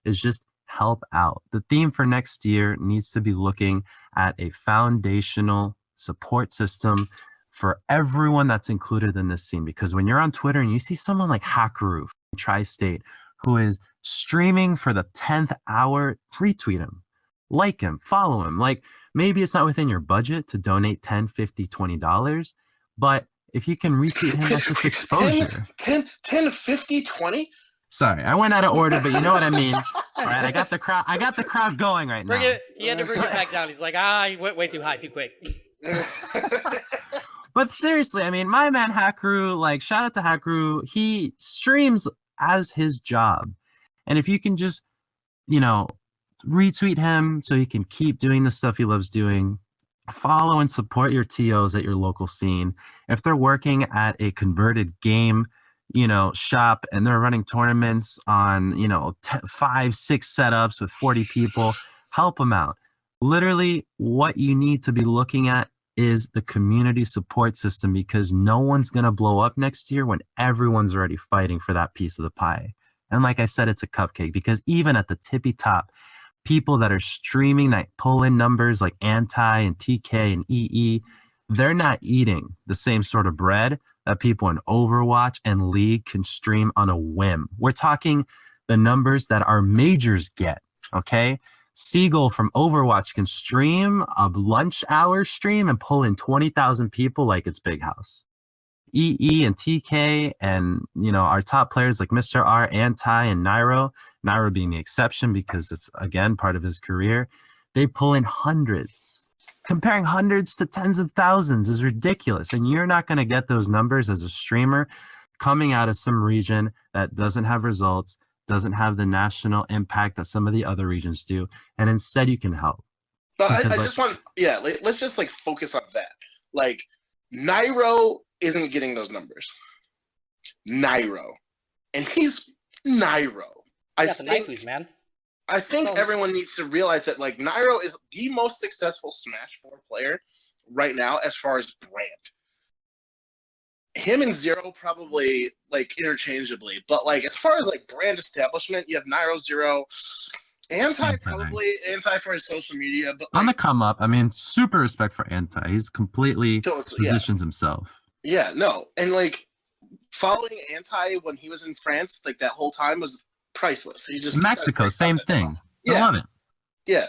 is just help out. The theme for next year needs to be looking at a foundational support system for everyone that's included in this scene. Because when you're on Twitter and you see someone like Hakaru from Tri-State who is streaming for the 10th hour, retweet him, like him, follow him. Like, maybe it's not within your budget to donate $10, $50, $20, but if you can retweet him, that's just exposure. 10, 50, 20? Sorry, I went out of order, but you know what I mean. All right, I got the crowd going right now. He had to bring it back down. He's like, he went way too high, too quick. But seriously, I mean, my man Hakaru, like, shout out to Hakaru. He streams as his job. And if you can just, you know, retweet him so he can keep doing the stuff he loves doing, follow and support your TOs at your local scene. If they're working at a converted game, you know, shop, and they're running tournaments on, you know, 5, 6 setups with 40 people, help them out. Literally, what you need to be looking at is the community support system, because no one's going to blow up next year when everyone's already fighting for that piece of the pie. And like I said, it's a cupcake, because even at the tippy top, people that are streaming that pull in numbers like Anti and TK and EE, they're not eating the same sort of bread that people in Overwatch and League can stream on a whim. We're talking the numbers that our majors get, okay? Seagull from Overwatch can stream a lunch hour stream and pull in 20,000 people like it's Big House. EE and TK and, you know, our top players like Mr. R, Anti, and Nairo being the exception because it's, again, part of his career, they pull in hundreds. Comparing hundreds to tens of thousands is ridiculous, and you're not going to get those numbers as a streamer coming out of some region that doesn't have results, doesn't have the national impact that some of the other regions do, and instead you can help. I just want, let's just like focus on that. Like, Nairo isn't getting those numbers. Nairo. And he's Nairo. Got the Naifus, man. I think everyone needs to realize that like Nairo is the most successful Smash 4 player right now as far as brand. Him and Zero probably like interchangeably, but like as far as like brand establishment, you have Nairo, Zero, Anti probably Anti for his social media, but like, on the come up. I mean, super respect for Anti. He's completely positions himself. Yeah, no, and like following Anti when he was in France, like that whole time was priceless. He just Mexico, same thing. Yeah. I love it. Yeah,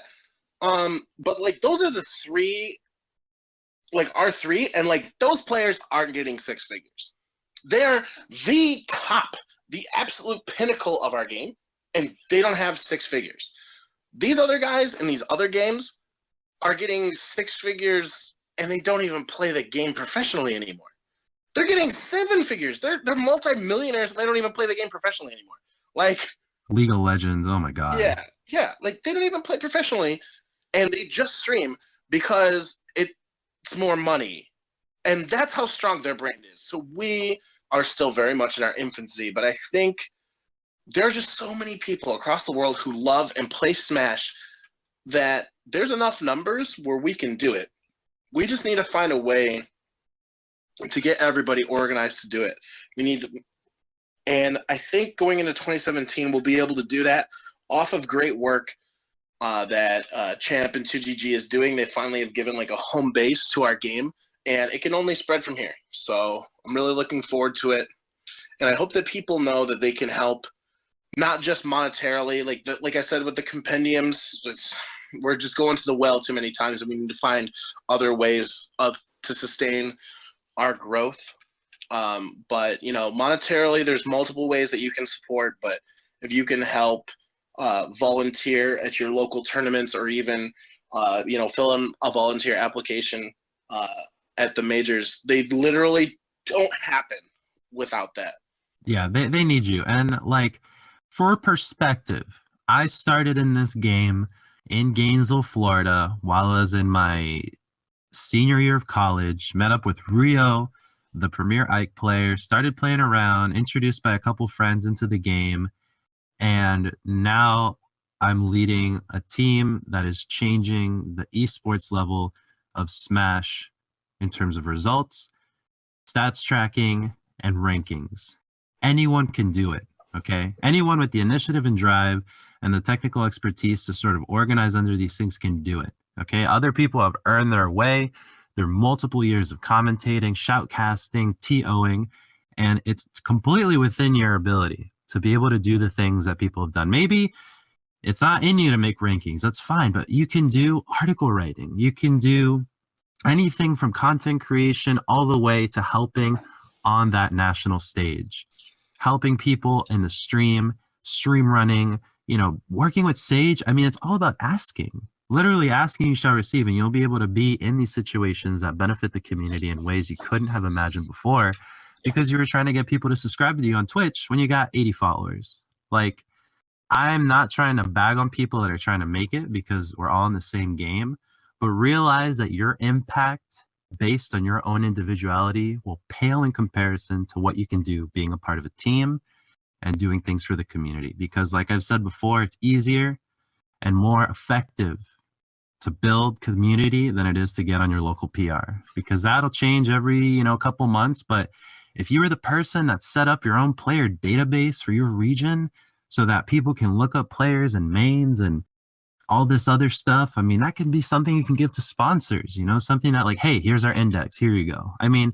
but like those are the three. Like R3, and like those players aren't getting six figures. They're the top, the absolute pinnacle of our game, and they don't have six figures. These other guys in these other games are getting six figures, and they don't even play the game professionally anymore. They're getting seven figures. They're multi-millionaires, and they don't even play the game professionally anymore. Like League of Legends, oh my god. Yeah. Like they don't even play professionally, and they just stream because it's more money, and that's how strong their brand is. So we are still very much in our infancy, but I think there are just so many people across the world who love and play Smash that there's enough numbers where we can do it. We just need to find a way to get everybody organized to do it. We need to, and I think going into 2017 we'll be able to do that off of great work that Champ and 2GG is doing. They finally have given like a home base to our game, and it can only spread from here. So I'm really looking forward to it, and I hope that people know that they can help, not just monetarily. Like I said with the compendiums, we're just going to the well too many times, and we need to find other ways to sustain our growth. But you know, monetarily, there's multiple ways that you can support. But if you can help volunteer at your local tournaments, or even fill in a volunteer application at the majors, they literally don't happen without that. Yeah, they need you. And like, for perspective, I started in this game in Gainesville, Florida, while I was in my senior year of college. Met up with Rio, the premier Ike player, started playing around, introduced by a couple friends into the game. And now I'm leading a team that is changing the esports level of Smash in terms of results, stats tracking, and rankings. Anyone can do it, okay? Anyone with the initiative and drive and the technical expertise to sort of organize under these things can do it, okay? Other people have earned their way. There are multiple years of commentating, shoutcasting, TOing, and it's completely within your ability to be able to do the things that people have done. Maybe it's not in you to make rankings, that's fine, but you can do article writing. You can do anything from content creation all the way to helping on that national stage, helping people in the stream running, working with Sage. I mean, it's all about asking. Literally asking, you shall receive, and you'll be able to be in these situations that benefit the community in ways you couldn't have imagined before, because you were trying to get people to subscribe to you on Twitch when you got 80 followers. Like, I'm not trying to bag on people that are trying to make it, because we're all in the same game, but realize that your impact based on your own individuality will pale in comparison to what you can do being a part of a team and doing things for the community. Because like I've said before, it's easier and more effective to build community than it is to get on your local PR, because that'll change every, couple months. But if you were the person that set up your own player database for your region so that people can look up players and mains and all this other stuff, I mean, that can be something you can give to sponsors, something that like, hey, here's our index, here you go. I mean,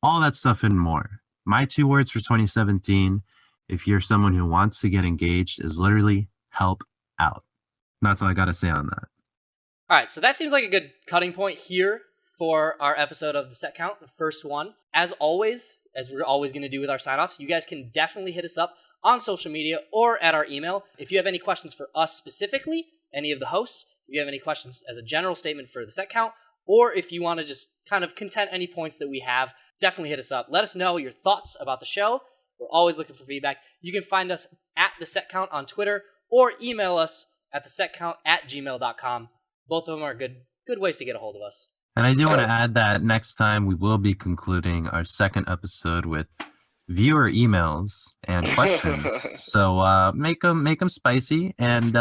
all that stuff and more. My 2 words for 2017, if you're someone who wants to get engaged, is literally help out. That's all I got to say on that. All right, so that seems like a good cutting point here for our episode of the set count, the first one. As always, as we're always going to do with our sign-offs, you guys can definitely hit us up on social media or at our email. If you have any questions for us specifically, any of the hosts, if you have any questions as a general statement for the set count, or if you want to just kind of content any points that we have, definitely hit us up. Let us know your thoughts about the show. We're always looking for feedback. You can find us at the set count on Twitter, or email us at thesetcount@gmail.com. Both of them are good ways to get a hold of us. And I do want to add that next time we will be concluding our second episode with viewer emails and questions. So make them spicy, and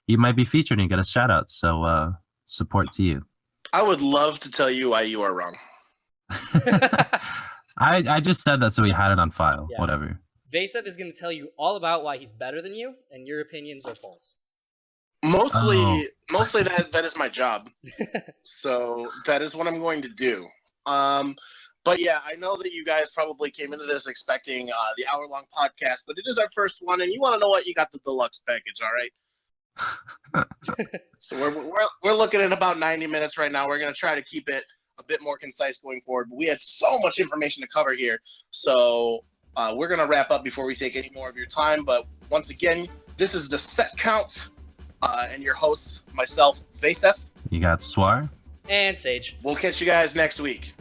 you might be featured and get a shout out. So support to you. I would love to tell you why you are wrong. I just said that so we had it on file. Yeah. Whatever. Vayseth is going to tell you all about why he's better than you, and your opinions are false. Mostly that is my job. So that is what I'm going to do. But yeah, I know that you guys probably came into this expecting the hour-long podcast, but it is our first one, and you want to know what? You got the deluxe package, all right? So we're looking at about 90 minutes right now. We're going to try to keep it a bit more concise going forward, but we had so much information to cover here. So we're going to wrap up before we take any more of your time. But once again, this is the Set Count, and your hosts, myself, Vayseth. You got Suar. And Sage. We'll catch you guys next week.